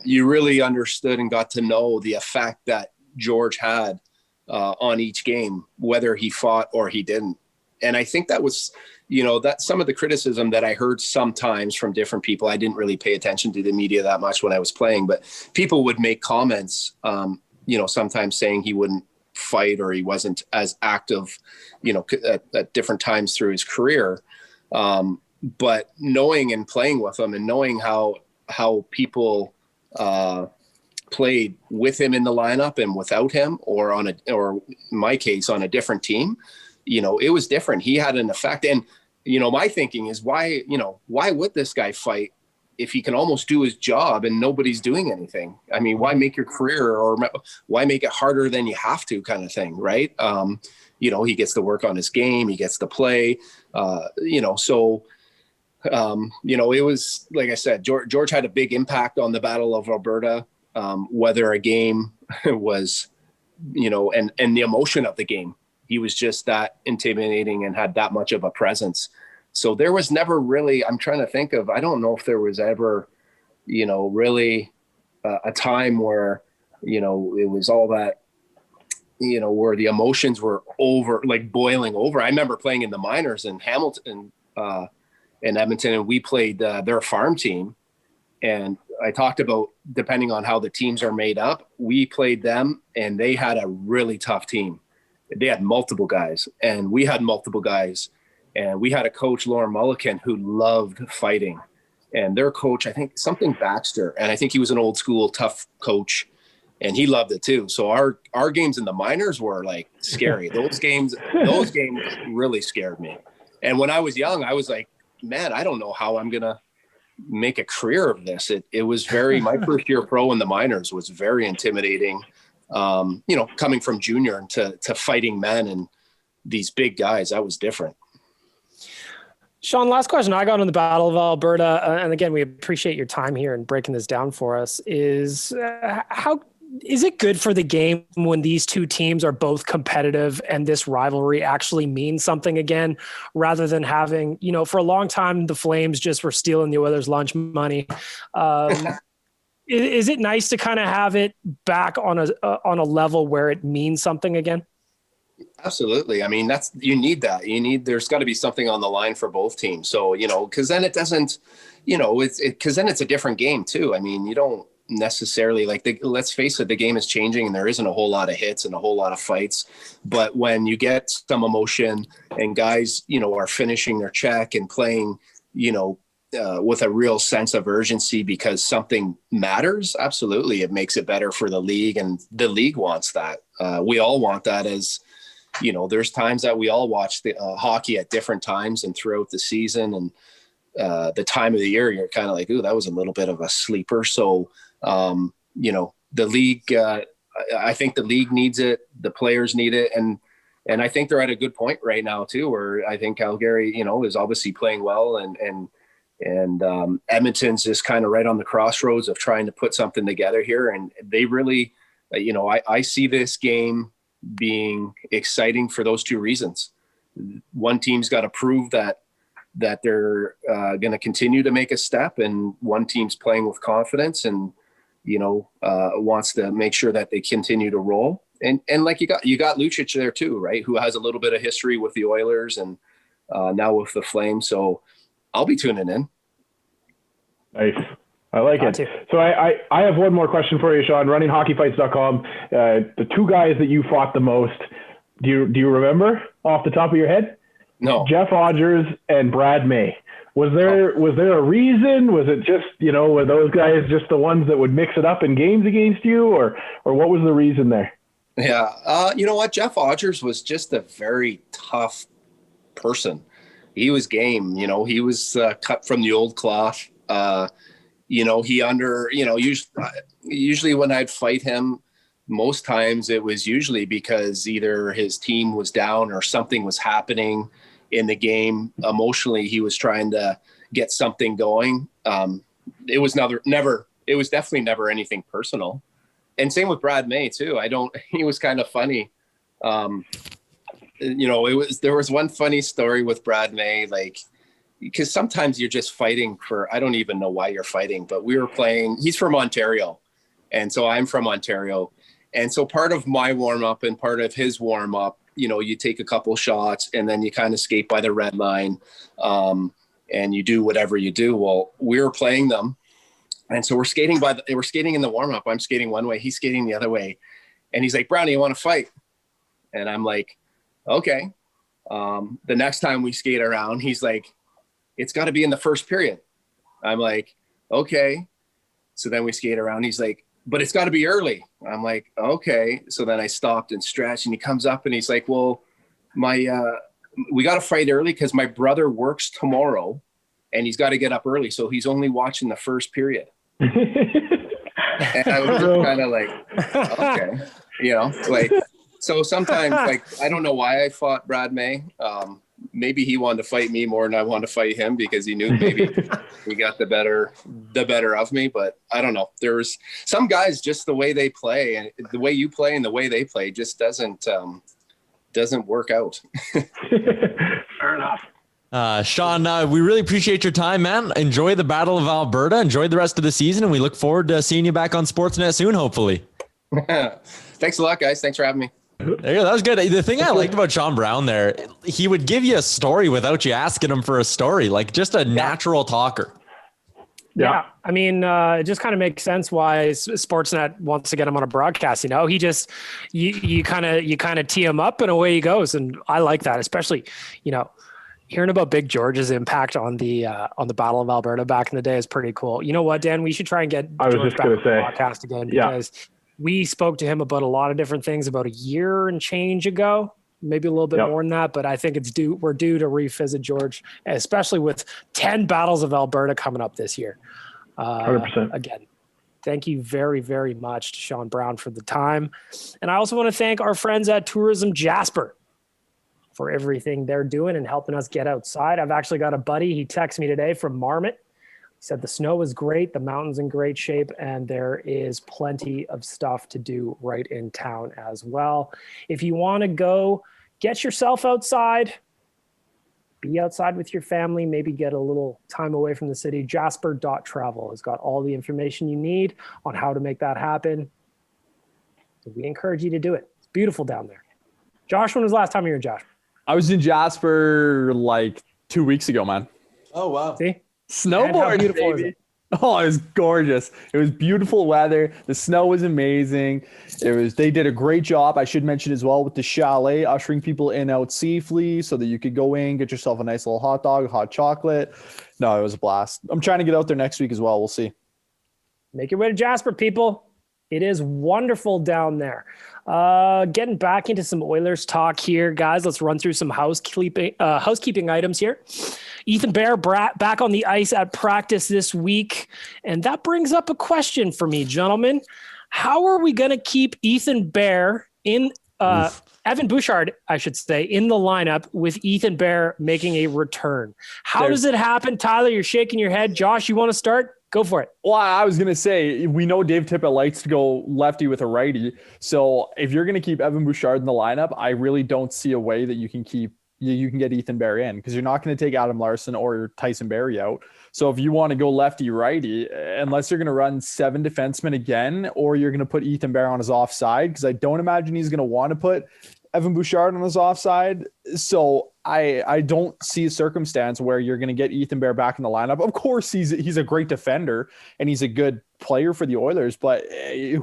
you really understood and got to know the effect that George had on each game, whether he fought or he didn't. And I think that was, that's some of the criticism that I heard sometimes from different people. I didn't really pay attention to the media that much when I was playing, but people would make comments, sometimes saying he wouldn't fight or he wasn't as active, at different times through his career. But knowing and playing with him and knowing how people played with him in the lineup and without him, or in my case, on a different team, it was different. He had an effect. And, my thinking is why would this guy fight if he can almost do his job and nobody's doing anything? Why make your career, or why make it harder than you have to, kind of thing, right? He gets to work on his game, he gets to play, so, it was, like I said, George had a big impact on the Battle of Alberta, whether a game was, and the emotion of the game. He was just that intimidating and had that much of a presence. So there was never really, I'm trying to think of, I don't know if there was ever, really a time where, it was all that, where the emotions were boiling over. I remember playing in the minors in Hamilton, in Edmonton, and we played their farm team. And I talked about, depending on how the teams are made up, we played them and they had a really tough team. They had multiple guys and we had multiple guys. And we had a coach, Lauren Mulliken, who loved fighting. And their coach, I think something Baxter, and I think he was an old school, tough coach, and he loved it too. So our games in the minors were like scary. Those games really scared me. And when I was young, I was like, man, I don't know how I'm going to make a career of this. It was my first year pro in the minors was very intimidating, coming from junior to fighting men and these big guys, that was different. Sean, last question I got on the Battle of Alberta, and again, we appreciate your time here and breaking this down for us, is how is it good for the game when these two teams are both competitive and this rivalry actually means something again, rather than having, for a long time, the Flames just were stealing the Oilers' lunch money. Is it nice to kind of have it back on a level where it means something again? Absolutely. I mean, you need that. There's got to be something on the line for both teams. So, because then it doesn't, because then it's a different game too. I mean, you don't necessarily let's face it, the game is changing and there isn't a whole lot of hits and a whole lot of fights. But when you get some emotion and guys, are finishing their check and playing, with a real sense of urgency because something matters, absolutely, it makes it better for the league, and the league wants that. We all want that. As there's times that we all watch the hockey at different times and throughout the season, and the time of the year you're kind of like, ooh, that was a little bit of a sleeper. So the league, I think the league needs it, the players need it, and I think they're at a good point right now too, where I think Calgary is obviously playing well, and Edmonton's just kind of right on the crossroads of trying to put something together here. And they really, I see this game being exciting for those two reasons. One team's got to prove that they're going to continue to make a step, and one team's playing with confidence and, wants to make sure that they continue to roll. And like you got Lucic there too, right? Who has a little bit of history with the Oilers and now with the Flames. So I'll be tuning in. Nice. I like it. So I have one more question for you, Sean. RunningHockeyFights.com. The two guys that you fought the most, do you remember off the top of your head? No. Jeff Odgers and Brad May. Was there a reason? Was it just, were those guys just the ones that would mix it up in games against you, or what was the reason there? Yeah. You know what? Jeff Odgers was just a very tough person. He was game, he was cut from the old cloth. Usually when I'd fight him, most times it was usually because either his team was down or something was happening in the game. Emotionally, he was trying to get something going. It was definitely never anything personal. And same with Brad May too. He was kind of funny. There was one funny story with Brad May, because sometimes you're just fighting I don't even know why you're fighting, but we were playing, he's from Ontario. And so I'm from Ontario. And so part of my warm up and part of his warm up, you take a couple shots and then you kind of skate by the red line, and you do whatever you do. Well, we were playing them. And so we're skating in the warm up. I'm skating one way, he's skating the other way. And he's like, Brownie, you want to fight? And I'm like, okay. The next time we skate around, he's like, it's got to be in the first period. I'm like, okay. So then we skate around. He's like, but it's got to be early. I'm like, okay. So then I stopped and stretched, and he comes up and he's like, well, we got to fight early because my brother works tomorrow and he's got to get up early. So he's only watching the first period. And I was just kind of like, okay, so sometimes I don't know why I fought Brad May. Maybe he wanted to fight me more than I wanted to fight him because he knew maybe he got the better of me. But I don't know. There's some guys, just the way they play and the way you play and the way they play just doesn't work out. Fair enough. Sean, we really appreciate your time, man. Enjoy the Battle of Alberta. Enjoy the rest of the season, and we look forward to seeing you back on Sportsnet soon, hopefully. Thanks a lot, guys. Thanks for having me. There you go. That was good. The thing I liked about Sean Brown there, he would give you a story without you asking him for a story, just a natural talker. Yeah. I mean, it just kind of makes sense why Sportsnet wants to get him on a broadcast. He just, you kind of tee him up and away he goes. And I like that, especially, hearing about Big George's impact on the Battle of Alberta back in the day is pretty cool. You know what, Dan, we should try and get George back on the podcast again, because we spoke to him about a lot of different things about a year and change ago, maybe a little bit more than that, but I think we're due to revisit George, especially with 10 Battles of Alberta coming up this year. 100%. Again, Thank you very, very much to Sean Brown for the time. And I also want to thank our friends at Tourism Jasper for everything they're doing and helping us get outside. I've actually got a buddy. He texted me today from Marmot. He said the snow is great, the mountain's in great shape, and there is plenty of stuff to do right in town as well. If you want to go get yourself outside, be outside with your family, maybe get a little time away from the city, jasper.travel has got all the information you need on how to make that happen. So we encourage you to do it. It's beautiful down there. Josh, when was the last time you were in Jasper? I was in Jasper like 2 weeks ago, man. Oh, wow. See? Snowboard, beautiful baby. is it? Oh, it was gorgeous. It was beautiful weather. The snow was amazing. They did a great job. I should mention as well with the chalet, ushering people in out safely so that you could go in, get yourself a nice little hot dog, hot chocolate. No, it was a blast. I'm trying to get out there next week as well. We'll see. Make your way to Jasper, people. It is wonderful down there. Getting back into some Oilers talk here, guys. Let's run through some housekeeping items here. Ethan Bear back on the ice at practice this week. And that brings up a question for me, gentlemen. How are we going to keep Ethan Bear in Evan Bouchard, I should say, in the lineup with Ethan Bear making a return? How does it happen? Tyler, you're shaking your head. Josh, you want to start? Go for it. Well, I was going to say, we know Dave Tippett likes to go lefty with a righty. So if you're going to keep Evan Bouchard in the lineup, I really don't see a way that you can get Ethan Bear in, because you're not going to take Adam Larson or Tyson Barrie out. So if you want to go lefty righty, unless you're going to run 7 defensemen again, or you're going to put Ethan Bear on his offside, because I don't imagine he's going to want to put Evan Bouchard on his offside. So I don't see a circumstance where you're going to get Ethan Bear back in the lineup. Of course, he's a great defender and he's a good player for the Oilers, but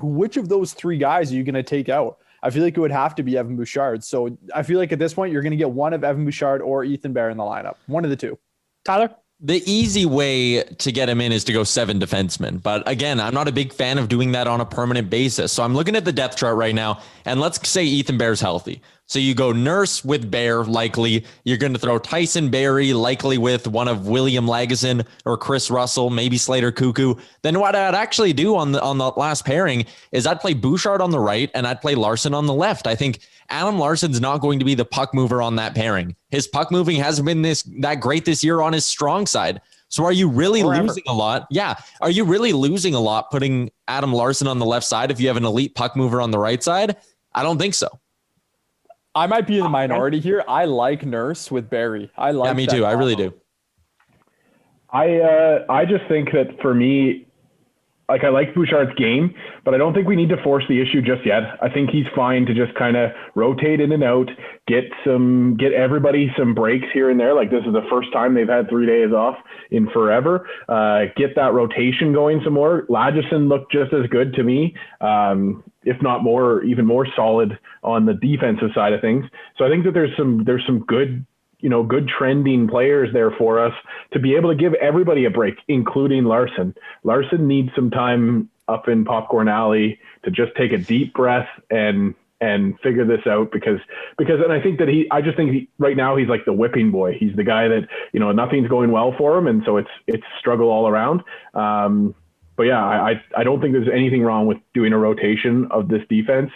which of those 3 guys are you going to take out? I feel like it would have to be Evan Bouchard. So I feel like at this point, you're going to get one of Evan Bouchard or Ethan Bear in the lineup. One of the 2. Tyler? The easy way to get him in is to go 7 defensemen. But again, I'm not a big fan of doing that on a permanent basis. So I'm looking at the depth chart right now, and let's say Ethan Bear's healthy. So you go Nurse with Bear, likely. You're going to throw Tyson Barrie, likely with one of William Lagesson or Chris Russell, maybe Slater Cuckoo. Then what I'd actually do on the last pairing is I'd play Bouchard on the right and I'd play Larson on the left. I think Adam Larson's not going to be the puck mover on that pairing. His puck moving hasn't been that great this year on his strong side. So are you really losing a lot? Yeah. Are you really losing a lot putting Adam Larson on the left side if you have an elite puck mover on the right side? I don't think so. I might be in the minority here. I like Nurse with Barrie. Yeah, me too. I really do. I just think that for me, like, I like Bouchard's game, but I don't think we need to force the issue just yet. I think he's fine to just kind of rotate in and out, get everybody some breaks here and there. Like, this is the first time they've had 3 days off in forever. Get that rotation going some more. Lagesson looked just as good to me, if not more, even more solid on the defensive side of things. So I think that there's some good, good trending players there for us to be able to give everybody a break, including Larson. Larson needs some time up in Popcorn Alley to just take a deep breath and figure this out because and I think that I just think right now he's like the whipping boy. He's the guy that, nothing's going well for him. And so it's struggle all around. But yeah, I don't think there's anything wrong with doing a rotation of this defense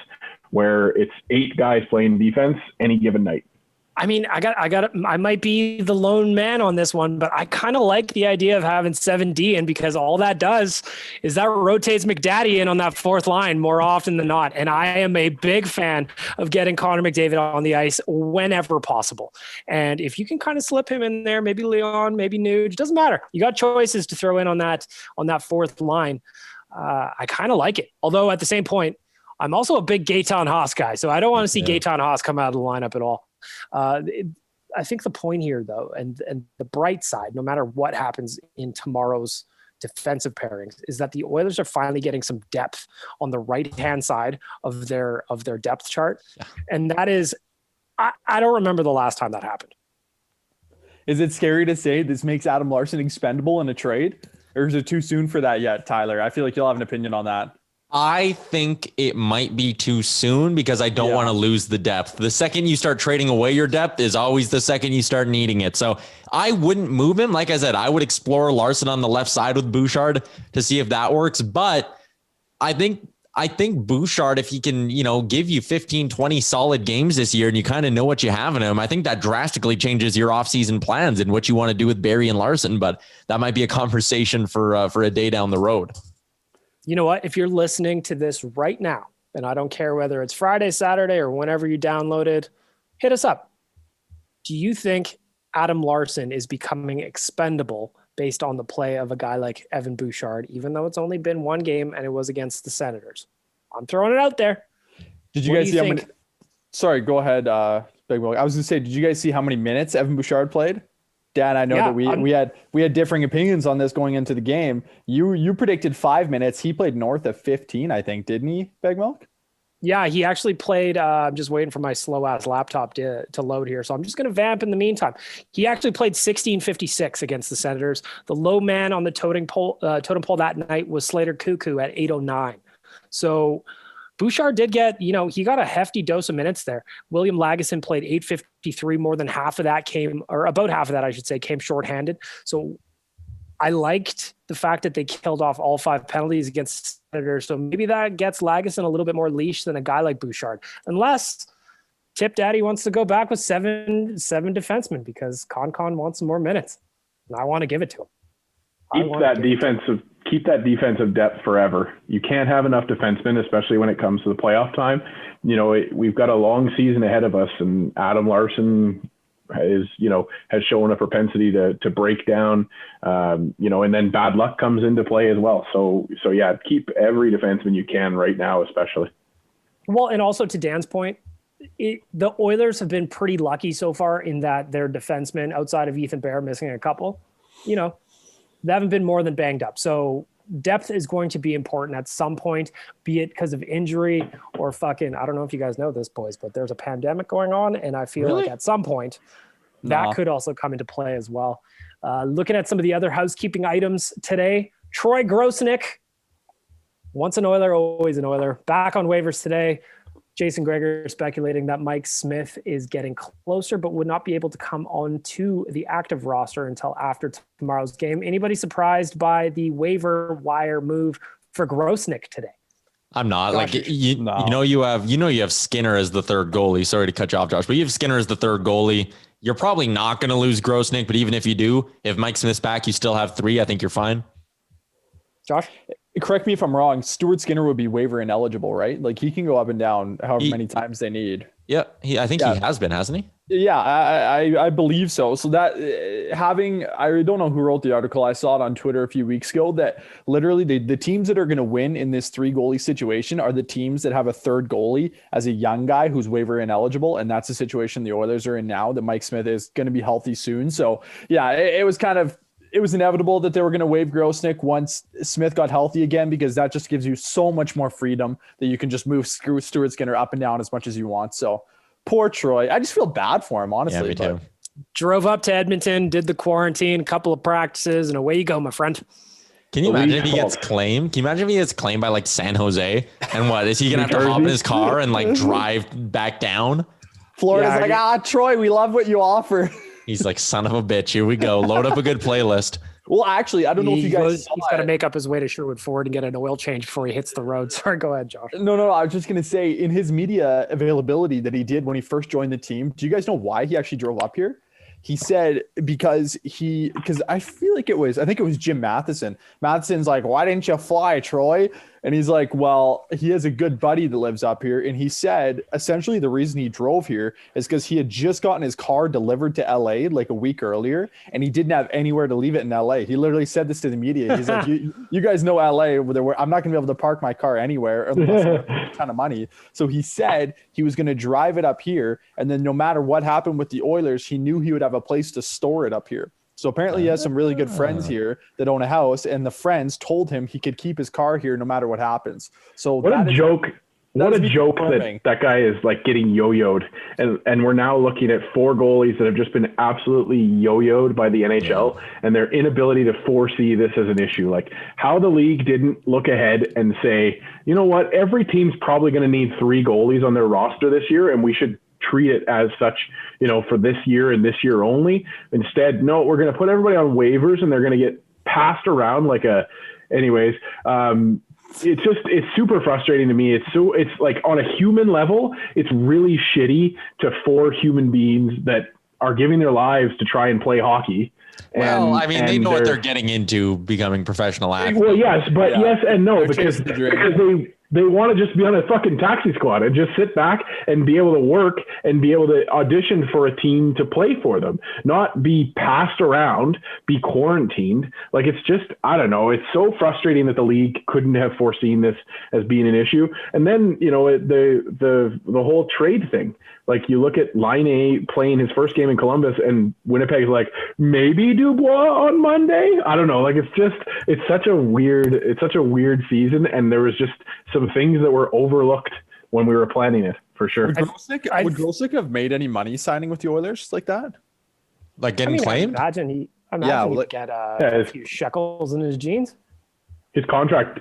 where it's 8 guys playing defense any given night. I mean, I might be the lone man on this one, but I kind of like the idea of having 7D in, because all that does is that rotates McDaddy in on that 4th line more often than not. And I am a big fan of getting Connor McDavid on the ice whenever possible. And if you can kind of slip him in there, maybe Leon, maybe Nuge, doesn't matter. You got choices to throw in on that 4th line. I kind of like it. Although at the same point, I'm also a big Gaetan Haas guy, so I don't want to see Gaetan Haas come out of the lineup at all. I think the point here, though, and the bright side, no matter what happens in tomorrow's defensive pairings, is that the Oilers are finally getting some depth on the right-hand side of their depth chart. Yeah. And that is, I don't remember the last time that happened. Is it scary to say this makes Adam Larson expendable in a trade? Or is it too soon for that yet, Tyler? I feel like you'll have an opinion on that. I think it might be too soon because I don't want to lose the depth. The second you start trading away your depth is always the second you start needing it. So I wouldn't move him. Like I said, I would explore Larson on the left side with Bouchard to see if that works. But I think Bouchard, if he can, give you 15, 20 solid games this year and you kind of know what you have in him, I think that drastically changes your offseason plans and what you want to do with Barrie and Larson. But that might be a conversation for a day down the road. You know what? If you're listening to this right now, and I don't care whether it's Friday, Saturday, or whenever you downloaded, hit us up. Do you think Adam Larson is becoming expendable based on the play of a guy like Evan Bouchard, even though it's only been one game and it was against the Senators? I'm throwing it out there. Did you guys see how many? Sorry, go ahead, Big Will. I was going to say, did you guys see how many minutes Evan Bouchard played? Dan, I know that we had differing opinions on this going into the game. You predicted 5 minutes. He played north of 15, I think, didn't he, Big Milk? Yeah, he actually played. I'm just waiting for my slow ass laptop to load here, so I'm just going to vamp in the meantime. He actually played 16:56 against the Senators. The low man on the totem pole that night was Slater Cuckoo at 8:09. So Bouchard did get, he got a hefty dose of minutes there. William Lagesson played 8:53. More than half of that about half of that, I should say, came shorthanded. So I liked the fact that they killed off all 5 penalties against Senators. So maybe that gets Lagesson a little bit more leash than a guy like Bouchard, unless Tip Daddy wants to go back with seven defensemen because Con wants some more minutes. And I want to give it to him. Keep that defensive depth forever. You can't have enough defensemen, especially when it comes to the playoff time. We've got a long season ahead of us, and Adam Larson has shown a propensity to break down, and then bad luck comes into play as well. So yeah, keep every defenseman you can right now, especially. Well, and also to Dan's point, the Oilers have been pretty lucky so far in that their defensemen, outside of Ethan Bear missing a couple, they haven't been more than banged up. So depth is going to be important at some point, be it because of injury or I don't know if you guys know this, boys, but there's a pandemic going on. And I feel like at some point that could also come into play as well. Looking at some of the other housekeeping items today, Troy Grosenick, once an Oiler, always an Oiler, back on waivers today. Jason Gregor speculating that Mike Smith is getting closer, but would not be able to come on to the active roster until after tomorrow's game. Anybody surprised by the waiver wire move for Grosenick today? I'm not. You have Skinner as the third goalie. Sorry to cut you off, Josh, but you have Skinner as the third goalie. You're probably not going to lose Grosenick, but even if you do, if Mike Smith's back, you still have 3. I think you're fine. Josh? Correct me if I'm wrong. Stuart Skinner would be waiver ineligible, right? Like he can go up and down however many times they need. Yeah, I think he has been, hasn't he? Yeah, I believe so. So that I don't know who wrote the article. I saw it on Twitter a few weeks ago that literally the teams that are going to win in this 3 goalie situation are the teams that have a third goalie as a young guy who's waiver ineligible. And that's the situation the Oilers are in now, that Mike Smith is going to be healthy soon. So yeah, it was inevitable that they were going to waive Grosenick once Smith got healthy again, because that just gives you so much more freedom that you can just move Stuart Skinner up and down as much as you want. So poor Troy. I just feel bad for him, honestly. Yeah, me too. Drove up to Edmonton, did the quarantine, a couple of practices, and away you go, my friend. Can you imagine if he gets claimed? Can you imagine if he gets claimed by San Jose? And what is he going to have to hop in his car and drive back down? Florida's Troy, we love what you offer. He's like, son of a bitch. Here we go. Load up a good playlist. Well, actually, I don't know if you guys he's got to make up his way to Sherwood Ford and get an oil change before he hits the road. Sorry, go ahead, Josh. No. I was just going to say, in his media availability that he did when he first joined the team, do you guys know why he actually drove up here? He said because I think it was Jim Matheson. Matheson's like, why didn't you fly, Troy? And he's like, well, he has a good buddy that lives up here. And he said, essentially the reason he drove here is because he had just gotten his car delivered to LA like a week earlier, and he didn't have anywhere to leave it in LA. He literally said this to the media. He's like, you guys know LA, where I'm not going to be able to park my car anywhere unless I have a ton of money. So he said he was going to drive it up here. And then no matter what happened with the Oilers, he knew he would have a place to store it up here. So apparently he has some really good friends here that own a house, and the friends told him he could keep his car here no matter what happens. So what a joke that guy is like getting yo-yoed. And we're now looking at 4 goalies that have just been absolutely yo-yoed by the NHL and their inability to foresee this as an issue. Like how the league didn't look ahead and say, you know what, every team's probably going to need 3 goalies on their roster this year, and we should treat it as such, for this year and this year only. Instead, no, we're going to put everybody on waivers and they're going to get passed around anyways. it's super frustrating to me. It's like on a human level, it's really shitty to 4 human beings that are giving their lives to try and play hockey. Well, I mean, they know what they're getting into becoming professional athletes. Well, yes, but yes and no, because they want to just be on a fucking taxi squad and just sit back and be able to work and be able to audition for a team to play for them, not be passed around, be quarantined. Like, it's just, I don't know. It's so frustrating that the league couldn't have foreseen this as being an issue. And then, you know, the whole trade thing. Like, you look at Line A playing his first game in Columbus, and Winnipeg's like, maybe Dubois on Monday. I don't know. Like, it's such a weird season, and there was just some things that were overlooked when we were planning it, for sure. Would Grosek have made any money signing with the Oilers like that? Like getting claimed? I imagine he'd get a few shekels in his jeans. His contract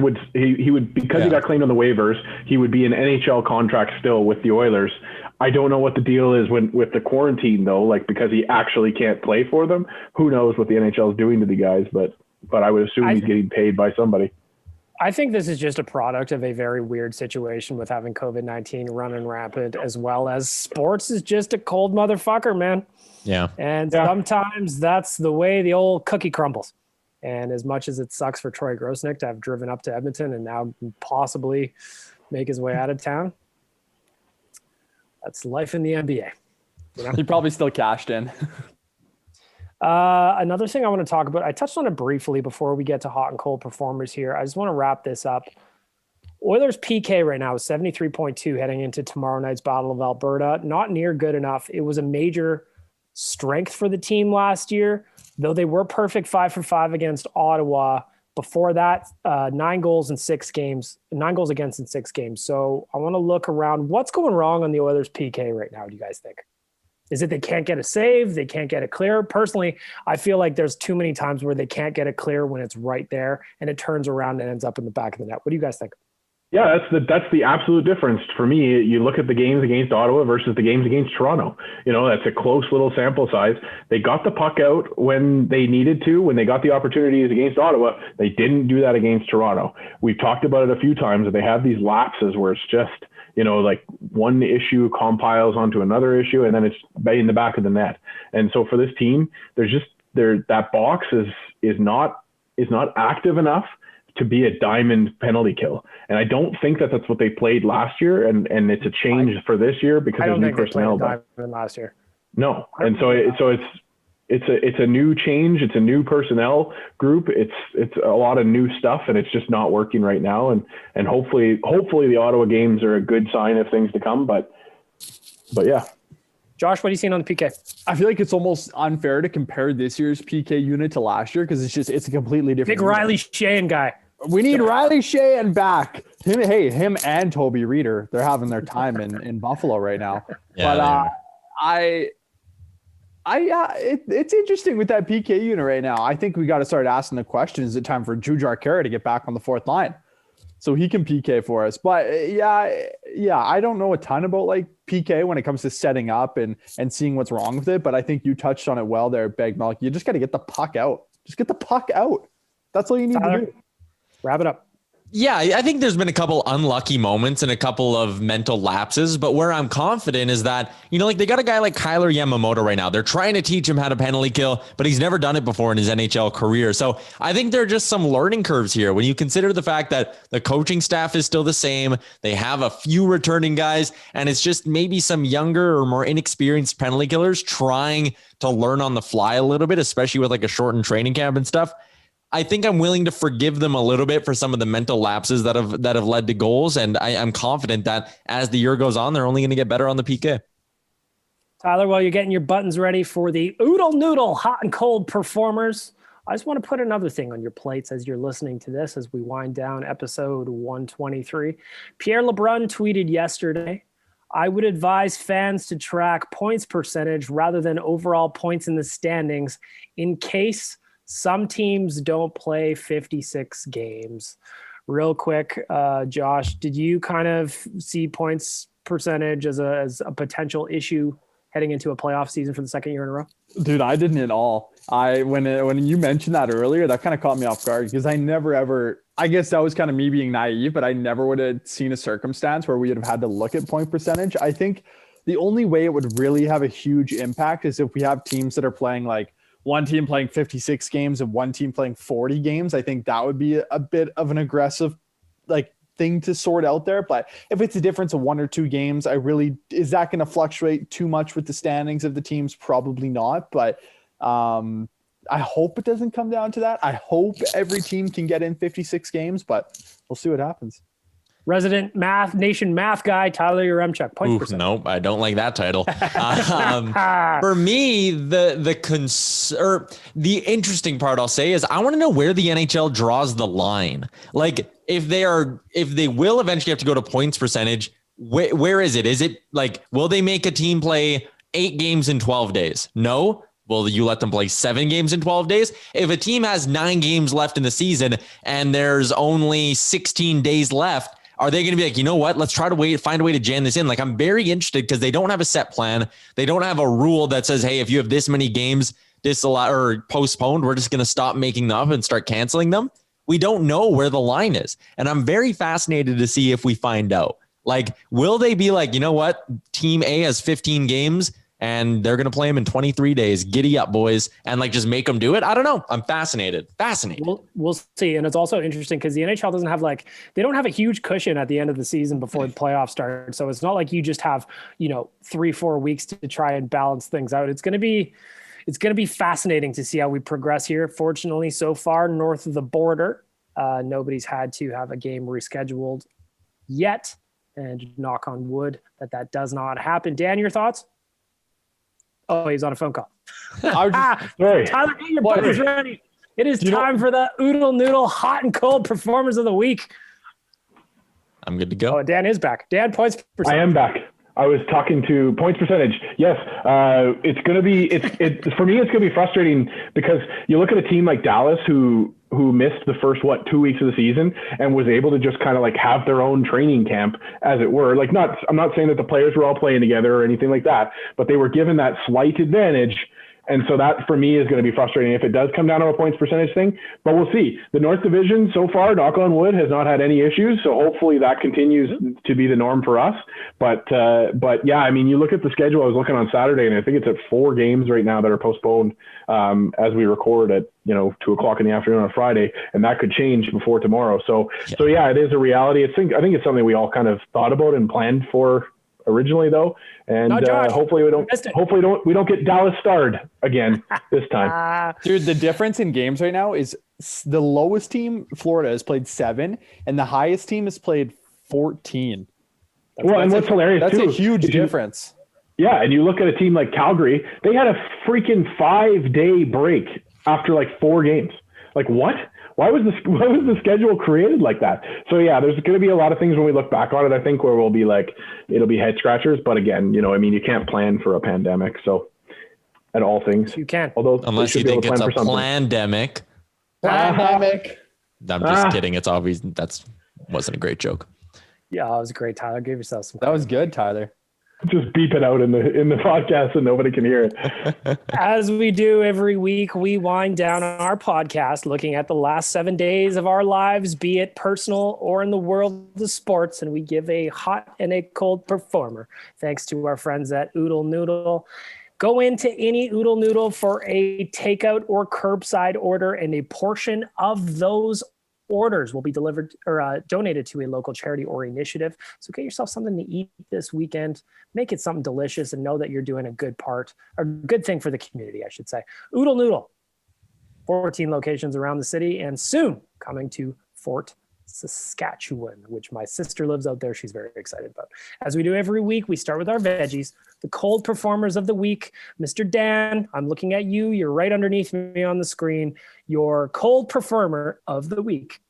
would he would, because he got claimed on the waivers, he would be an NHL contract still with the Oilers. I don't know what the deal is with the quarantine though, like, because he actually can't play for them. Who knows what the NHL is doing to the guys, but I would assume he's getting paid by somebody. I think this is just a product of a very weird situation with having COVID-19 running rampant, as well as sports is just a cold motherfucker, man. Yeah. And sometimes that's the way the old cookie crumbles. And as much as it sucks for Troy Grosnick to have driven up to Edmonton and now possibly make his way out of town, that's life in the NBA. You know? He probably still cashed in. Another thing I want to talk about, I touched on it briefly before we get to hot and cold performers here. I just want to wrap this up. Oilers PK right now is 73.2 heading into tomorrow night's Battle of Alberta. Not near good enough. It was a major strength for the team last year, though they were perfect 5 for 5 against Ottawa. Before that, 9 goals against in 6 games. So I want to look around. What's going wrong on the Oilers PK right now, do you guys think? Is it they can't get a save? They can't get it clear? Personally, I feel like there's too many times where they can't get it clear when it's right there and it turns around and ends up in the back of the net. What do you guys think? Yeah, that's the absolute difference for me. You look at the games against Ottawa versus the games against Toronto. You know, that's a close little sample size. They got the puck out when they needed to, when they got the opportunities against Ottawa. They didn't do that against Toronto. We've talked about it a few times, that they have these lapses where it's just, you know, like one issue compiles onto another issue, and then it's in the back of the net. And so for this team, that box is not active enough to be a diamond penalty kill. And I don't think that that's what they played last year. And it's a change for this year because there's new personnel. Last year. No. And so it's a new change. It's a new personnel group. It's a lot of new stuff, and it's just not working right now. And hopefully the Ottawa games are a good sign of things to come. But yeah. Josh, what are you seeing on the PK? I feel like it's almost unfair to compare this year's PK unit to last year, because it's a completely different. Big Riley Sheahan guy. We need Riley Sheahan back. Him and Toby Reeder. They're having their time in Buffalo right now. Yeah, it's interesting with that PK unit right now. I think we got to start asking the question: is it time for Puljujarvi to get back on the fourth line so he can PK for us? But yeah, I don't know a ton about like PK when it comes to setting up and seeing what's wrong with it. But I think you touched on it well there, Big Milk. You just got to get the puck out. Just get the puck out. That's all you need to do. Wrap it up. Yeah, I think there's been a couple unlucky moments and a couple of mental lapses, but where I'm confident is that, you know, like they got a guy like Kyler Yamamoto right now. They're trying to teach him how to penalty kill, but he's never done it before in his NHL career. So I think there are just some learning curves here when you consider the fact that the coaching staff is still the same. They have a few returning guys, and it's just maybe some younger or more inexperienced penalty killers trying to learn on the fly a little bit, especially with like a shortened training camp and stuff. I think I'm willing to forgive them a little bit for some of the mental lapses that have led to goals. And I'm confident that as the year goes on, they're only going to get better on the PK. Tyler, while you're getting your buttons ready for the oodle noodle hot and cold performers, I just want to put another thing on your plates as you're listening to this, as we wind down episode 123. Pierre LeBrun tweeted yesterday, I would advise fans to track points percentage rather than overall points in the standings in case some teams don't play 56 games. Real quick, Josh, did you kind of see points percentage as a potential issue heading into a playoff season for the second year in a row? Dude, I didn't at all. When you mentioned that earlier, that kind of caught me off guard because I never ever I guess that was kind of me being naive, but I never would have seen a circumstance where we would have had to look at point percentage. I think the only way it would really have a huge impact is if we have teams that are playing like one team playing 56 games and one team playing 40 games. I think that would be a bit of an aggressive like thing to sort out there. But if it's a difference of 1 or 2 games, is that going to fluctuate too much with the standings of the teams? Probably not. But I hope it doesn't come down to that. I hope every team can get in 56 games, but we'll see what happens. Resident nation math guy, Tyler Yaremchuk. Point percent. Nope, I don't like that title. For me, the interesting part I'll say is I want to know where the NHL draws the line. Like if they will eventually have to go to points percentage, where is it? Is it like, will they make a team play 8 games in 12 days? No. Will you let them play 7 games in 12 days? If a team has 9 games left in the season and there's only 16 days left, are they going to be like, you know what? Let's try to find a way to jam this in. Like, I'm very interested because they don't have a set plan. They don't have a rule that says, hey, if you have this many games disallowed or postponed, we're just going to stop making them up and start canceling them. We don't know where the line is. And I'm very fascinated to see if we find out. Like, will they be like, you know what? Team A has 15 games and they're going to play them in 23 days. Giddy up, boys. And like, just make them do it. I don't know. I'm fascinated. We'll see. And it's also interesting because the NHL doesn't have they don't have a huge cushion at the end of the season before the playoffs start. So it's not like you just have, 3-4 weeks to try and balance things out. It's going to be fascinating to see how we progress here. Fortunately, so far north of the border, nobody's had to have a game rescheduled yet. And knock on wood that does not happen. Dan, your thoughts? Oh, he's on a phone call. Sorry. Tyler, get your buttons ready. It is time for the Oodle Noodle hot and cold performers of the week. I'm good to go. Oh, Dan is back. Dan, points percentage. I am back. I was talking to points percentage. Yes, it's going to be. For me, it's going to be frustrating because you look at a team like Dallas who missed the first 2 weeks of the season and was able to just kind of like have their own training camp, as it were. Like, I'm not saying that the players were all playing together or anything like that, but they were given that slight advantage. And so that for me is going to be frustrating if it does come down to a points percentage thing, but we'll see. The North Division so far, knock on wood, has not had any issues. So hopefully that continues to be the norm for us. But yeah, I mean, you look at the schedule. I was looking on Saturday and I think it's at 4 games right now that are postponed as we record at 2:00 in the afternoon on Friday, and that could change before tomorrow. So yeah, it is a reality. I think it's something we all kind of thought about and planned for originally, though, and hopefully we don't get Dallas starred again this time. Dude, the difference in games right now is the lowest team, Florida, has played 7, and the highest team has played 14. And what's hilarious, that's a huge difference. Yeah, and you look at a team like Calgary, they had a freaking 5-day break after 4 games. Like, what? Why was the schedule created like that? So yeah, there's going to be a lot of things when we look back on it, I think, where we'll be like, it'll be head scratchers. But again, you can't plan for a pandemic. So at all things you can, unless you think it's a plandemic. Pandemic. I'm just kidding. It's obvious. Wasn't a great joke. Yeah, that was great, Tyler. Give yourself some. That was good, Tyler. Just beep it out in the podcast so nobody can hear it. As we do every week, we wind down our podcast looking at the last 7 days of our lives, be it personal or in the world of sports, and we give a hot and a cold performer. Thanks to our friends at Oodle Noodle. Go into any Oodle Noodle for a takeout or curbside order, and a portion of those orders will be delivered or donated to a local charity or initiative. So get yourself something to eat this weekend. Make it something delicious and know that you're doing a good thing for the community, I should say. Oodle Noodle, 14 locations around the city and soon coming to Fort Saskatchewan, which my sister lives out there. She's very excited about. As we do every week, we start with our veggies, the cold performers of the week. Mr. Dan, I'm looking at you. You're right underneath me on the screen. Your cold performer of the week.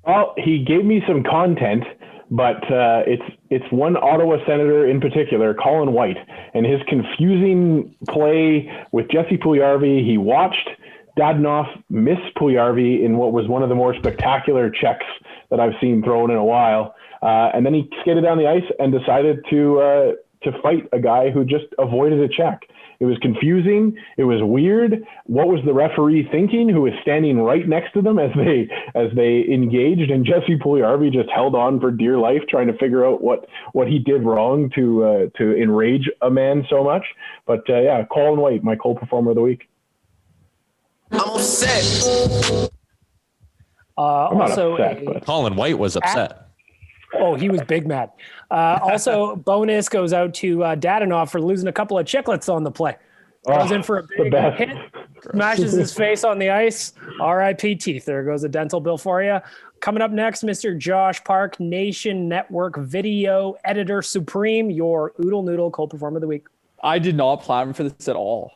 Well, he gave me some content, but it's one Ottawa Senator in particular, Colin White, and his confusing play with Jesse Puljujarvi. He watched Dadonov miss Puljujarvi in what was one of the more spectacular checks that I've seen thrown in a while. And then he skated down the ice and decided to to fight a guy who just avoided a check. It was confusing. It was weird. What was the referee thinking, who was standing right next to them as they engaged? And Jesse Puljujarvi just held on for dear life, trying to figure out what he did wrong to enrage a man so much. But Colin White, my cold performer of the week. I'm upset. I'm not upset, but Colin White was upset. Oh, he was big mad. Also, bonus goes out to Dadonov for losing a couple of chiclets on the play. Goes in for a big hit, smashes his face on the ice. R.I.P. teeth. There goes a dental bill for you. Coming up next, Mr. Josh Park, Nation Network Video Editor Supreme, your Oodle Noodle Cold Performer of the Week. I did not plan for this at all.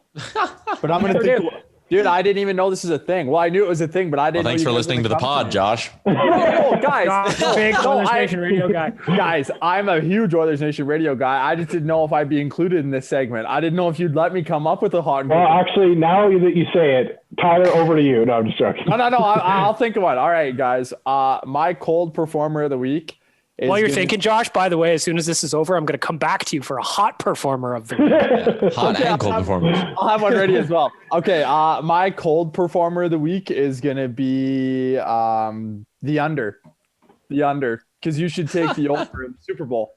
But I'm going to think... Dude, I didn't even know this was a thing. Well, I knew it was a thing, but I didn't. Well, thanks for listening to the pod, Josh. No, guys. Big Oilers Nation Radio guy. Guys, I'm a huge Oilers Nation Radio guy. I just didn't know if I'd be included in this segment. I didn't know if you'd let me come up with a hot. Well, actually, now that you say it, Tyler, over to you. No, I'm just joking. No. I'll think of one. All right, guys. My cold performer of the week. While you're thinking, Josh, by the way, as soon as this is over, I'm going to come back to you for a hot performer of the week. Hot and cold performers. I'll have one ready as well. Okay, my cold performer of the week is going to be the under. The under, because you should take the over in the Super Bowl.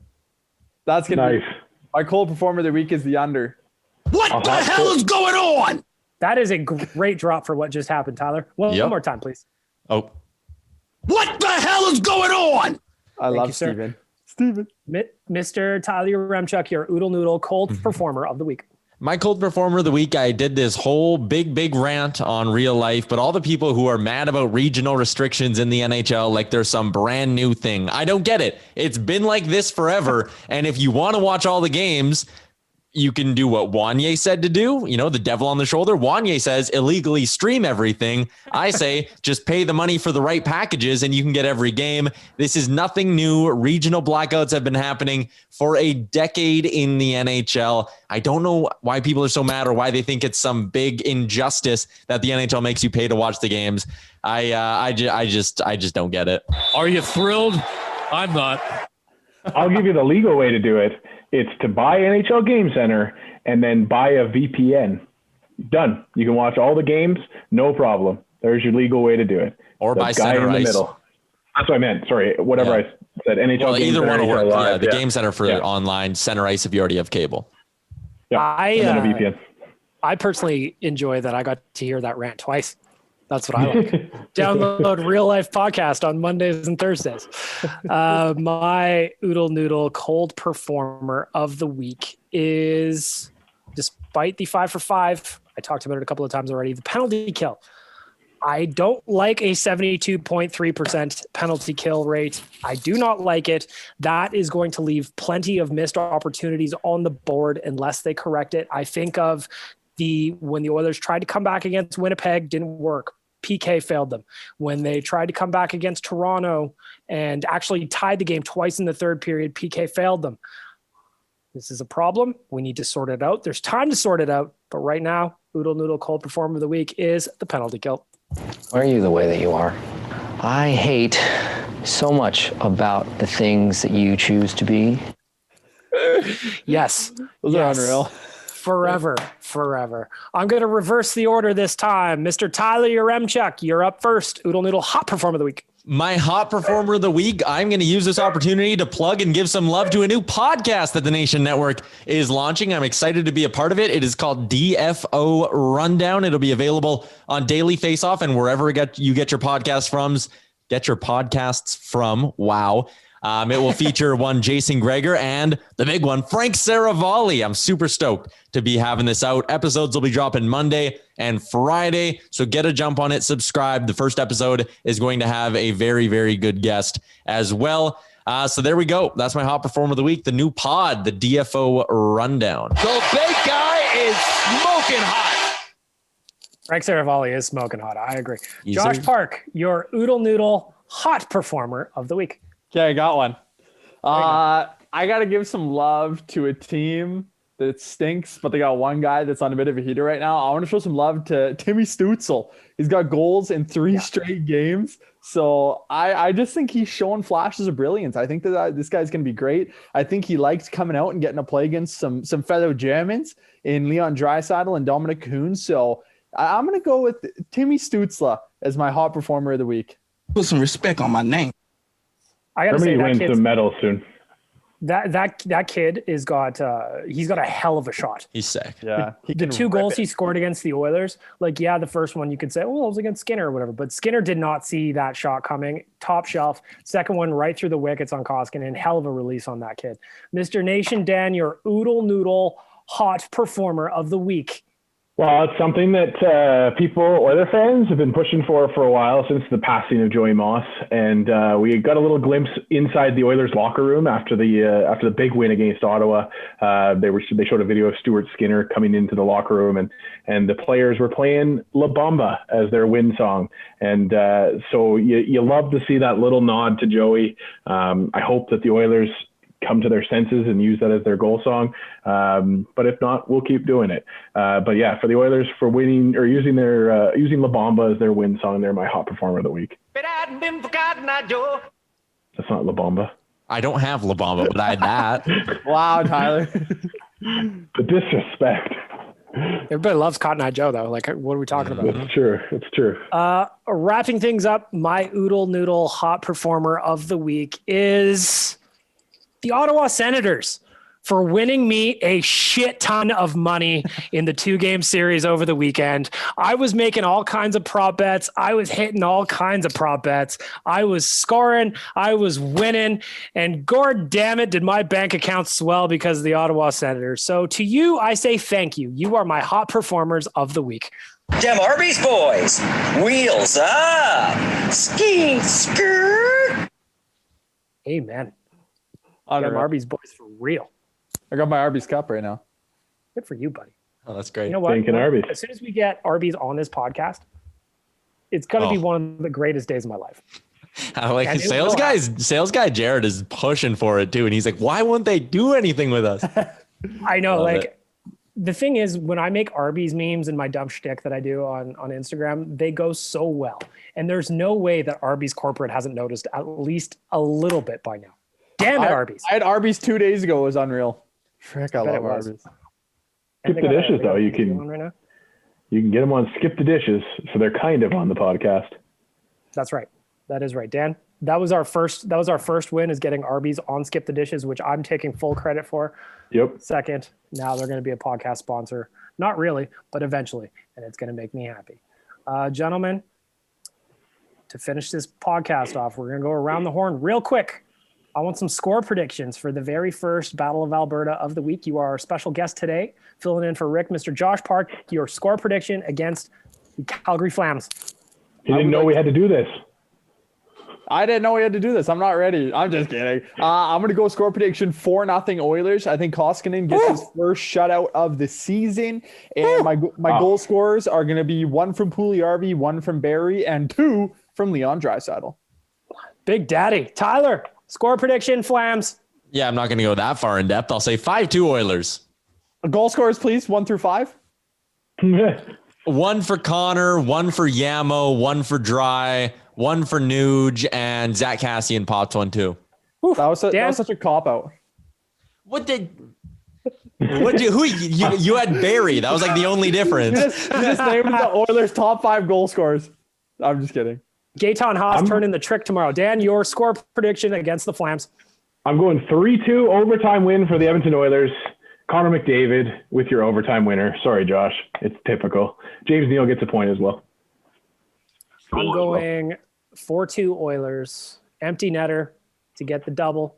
That's going to be my cold performer of the week is the under. What the hell is going on? That is a great drop for what just happened, Tyler. One more time, please. Oh. What the hell is going on? I love Steven. Mr. Tyler Remchuk, your Oodle Noodle cold performer of the week. My cold performer of the week, I did this whole big rant on real life, but all the people who are mad about regional restrictions in the NHL, like there's some brand new thing. I don't get it. It's been like this forever. And if you want to watch all the games, you can do what Wanye said to do, the devil on the shoulder. Wanye says illegally stream everything. I say just pay the money for the right packages and you can get every game. This is nothing new. Regional blackouts have been happening for a decade in the NHL. I don't know why people are so mad or why they think it's some big injustice that the NHL makes you pay to watch the games. I just don't get it. Are you thrilled? I'm not. I'll give you the legal way to do it. It's to buy NHL Game Center and then buy a VPN. Done. You can watch all the games, no problem. There's your legal way to do it. Or the buy guy Center in the Ice. Middle. That's what I meant. Sorry, whatever I said. NHL well, Game either Center, one will NHL work. Live. The Game Center for online, Center Ice if you already have cable. Yeah, and then a VPN. I personally enjoy that I got to hear that rant twice. That's what I like. Download Real Life Podcast on Mondays and Thursdays. My Oodle Noodle cold performer of the week is, despite the 5 for 5, I talked about it a couple of times already, the penalty kill. I don't like a 72.3% penalty kill rate. I do not like it. That is going to leave plenty of missed opportunities on the board unless they correct it. I think of when the Oilers tried to come back against Winnipeg, didn't work. PK failed them. When they tried to come back against Toronto and actually tied the game twice in the third period, PK failed them. This is a problem. We need to sort it out. There's time to sort it out. But right now, Oodle Noodle cold performer of the week is the penalty kill. Why are you the way that you are? I hate so much about the things that you choose to be. Yes. Those are unreal. Forever. I'm going to reverse the order this time. Mr. Tyler Yaremchuk, you're up first. Oodle Noodle hot performer of the week. My hot performer of the week, I'm going to use this opportunity to plug and give some love to a new podcast that the Nation Network is launching. I'm excited to be a part of it. It is called DFO Rundown. It'll be available on Daily Faceoff and wherever you get your podcasts from. Wow. It will feature one Jason Greger and the big one, Frank Saravalli. I'm super stoked to be having this out. Episodes will be dropping Monday and Friday, so get a jump on it. Subscribe. The first episode is going to have a very, very good guest as well. So there we go. That's my hot performer of the week, the new pod, the DFO Rundown. The big guy is smoking hot. Frank Saravalli is smoking hot. I agree. Easy. Josh Park, your Oodle Noodle hot performer of the week. Okay, I got one. I got to give some love to a team that stinks, but they got one guy that's on a bit of a heater right now. I want to show some love to Timmy Stützle. He's got goals in 3 straight games. So I just think he's showing flashes of brilliance. I think that this guy's going to be great. I think he likes coming out and getting a play against some fellow Germans in Leon Draisaitl and Dominic Kuhn. So I'm going to go with Timmy Stützle as my hot performer of the week. Put some respect on my name. I got to say, wins some medals soon. That kid he's got a hell of a shot. He's sick. Yeah. The 2 goals he scored against the Oilers, the first one you could say, oh, it was against Skinner or whatever, but Skinner did not see that shot coming. Top shelf. Second one right through the wickets on Koskinen. Hell of a release on that kid. Mr. Nation Dan, your oodle noodle hot performer of the week. Well, it's something that Oiler fans have been pushing for a while since the passing of Joey Moss, and we got a little glimpse inside the Oilers locker room after the big win against Ottawa. They showed a video of Stuart Skinner coming into the locker room, and the players were playing La Bamba as their win song, and so you love to see that little nod to Joey. I hope that the Oilers come to their senses and use that as their goal song. But if not, we'll keep doing it. But yeah, for the Oilers for winning or using La Bamba as their win song, they're my hot performer of the week. That's not La Bamba. I don't have La Bamba, but I had that. Wow, Tyler. The disrespect. Everybody loves Cotton Eye Joe, though. Like, what are we talking about? It's true. It's true. Wrapping things up, my oodle noodle hot performer of the week is the Ottawa Senators for winning me a shit ton of money in the 2-game series over the weekend. I was making all kinds of prop bets. I was hitting all kinds of prop bets. I was scoring. I was winning. And god damn it, did my bank account swell because of the Ottawa Senators. So to you, I say thank you. You are my hot performers of the week. Dem Arby's boys, wheels up, ski skirt. Amen. Dem Arby's boys for real. I got my Arby's cup right now. Good for you, buddy. Oh, that's great. You know what? Thinking Arby's. As soon as we get Arby's on this podcast, it's going to be one of the greatest days of my life. Sales guy Jared is pushing for it too, and he's like, "Why won't they do anything with us?" I know. The thing is, when I make Arby's memes and my dumb shtick that I do on Instagram, they go so well, and there's no way that Arby's corporate hasn't noticed at least a little bit by now. Damn it, Arby's! I had Arby's 2 days ago. It was unreal. Frick, I love Arby's. Skip the dishes, though. You can get them on Skip the Dishes, so they're kind of on the podcast. That's right. That is right, Dan. That was our first win, is getting Arby's on Skip the Dishes, which I'm taking full credit for. Yep. Second, now they're going to be a podcast sponsor. Not really, but eventually, and it's going to make me happy. Gentlemen, to finish this podcast off, we're going to go around the horn real quick. I want some score predictions for the very first Battle of Alberta of the week. You are our special guest today, filling in for Rick, Mr. Josh Park. Your score prediction against the Calgary Flames. You didn't know we had to do this. I didn't know we had to do this. I'm not ready. I'm just kidding. I'm going to go score prediction 4-0 Oilers. I think Koskinen gets his first shutout of the season. And my goal scorers are going to be 1 from Puljujarvi, 1 from Barrie, and 2 from Leon Draisaitl. Big Daddy. Tyler, score prediction, Flams. Yeah, I'm not going to go that far in depth. I'll say 5-2 Oilers. Goal scorers, please. 1 through 5. 1 for Connor, 1 for Yamo, 1 for Dry, 1 for Nuge, and Zach Cassian popped 1 too. That was such a cop out. You had Barrie. That was like the only difference. You just named the Oilers' top 5 goal scorers. I'm just kidding. Gaetan Haas turning the trick tomorrow. Dan, your score prediction against the Flams. I'm going 3-2 overtime win for the Edmonton Oilers. Connor McDavid with your overtime winner. Sorry, Josh. It's typical. James Neal gets a point as well. I'm going 4-2 Oilers. Empty netter to get the double.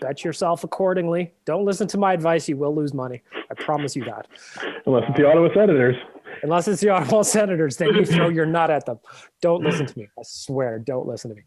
Bet yourself accordingly. Don't listen to my advice. You will lose money. I promise you that. Unless it's the Ottawa Senators. Unless it's the Ottawa Senators, then you throw your nut at them. Don't listen to me. I swear, don't listen to me.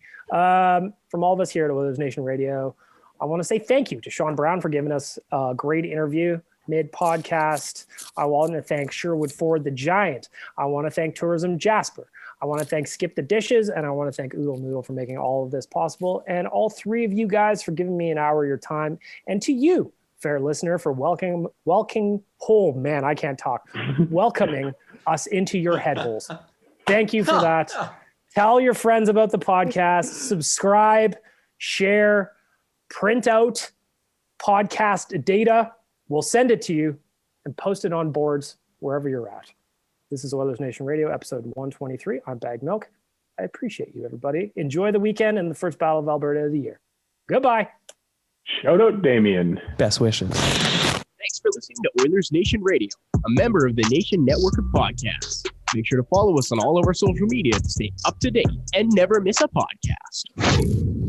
From all of us here at Oilers Nation Radio, I want to say thank you to Sean Brown for giving us a great interview mid-podcast. I want to thank Sherwood Ford the Giant. I want to thank Tourism Jasper. I want to thank Skip the Dishes, and I want to thank Oodle Noodle for making all of this possible, and all 3 of you guys for giving me an hour of your time, and to you, fair listener, for welcoming us into your head holes. Thank you for that. Tell your friends about the podcast. Subscribe, share, print out podcast data. We'll send it to you and post it on boards wherever you're at. This is Oilers Nation Radio, episode 123. I'm Bag Milk. I appreciate you, everybody. Enjoy the weekend and the first Battle of Alberta of the year. Goodbye. Shout out Damien. Best wishes. Thanks for listening to Oilers Nation Radio, a member of the Nation Network of Podcasts. Make sure to follow us on all of our social media to stay up to date and never miss a podcast.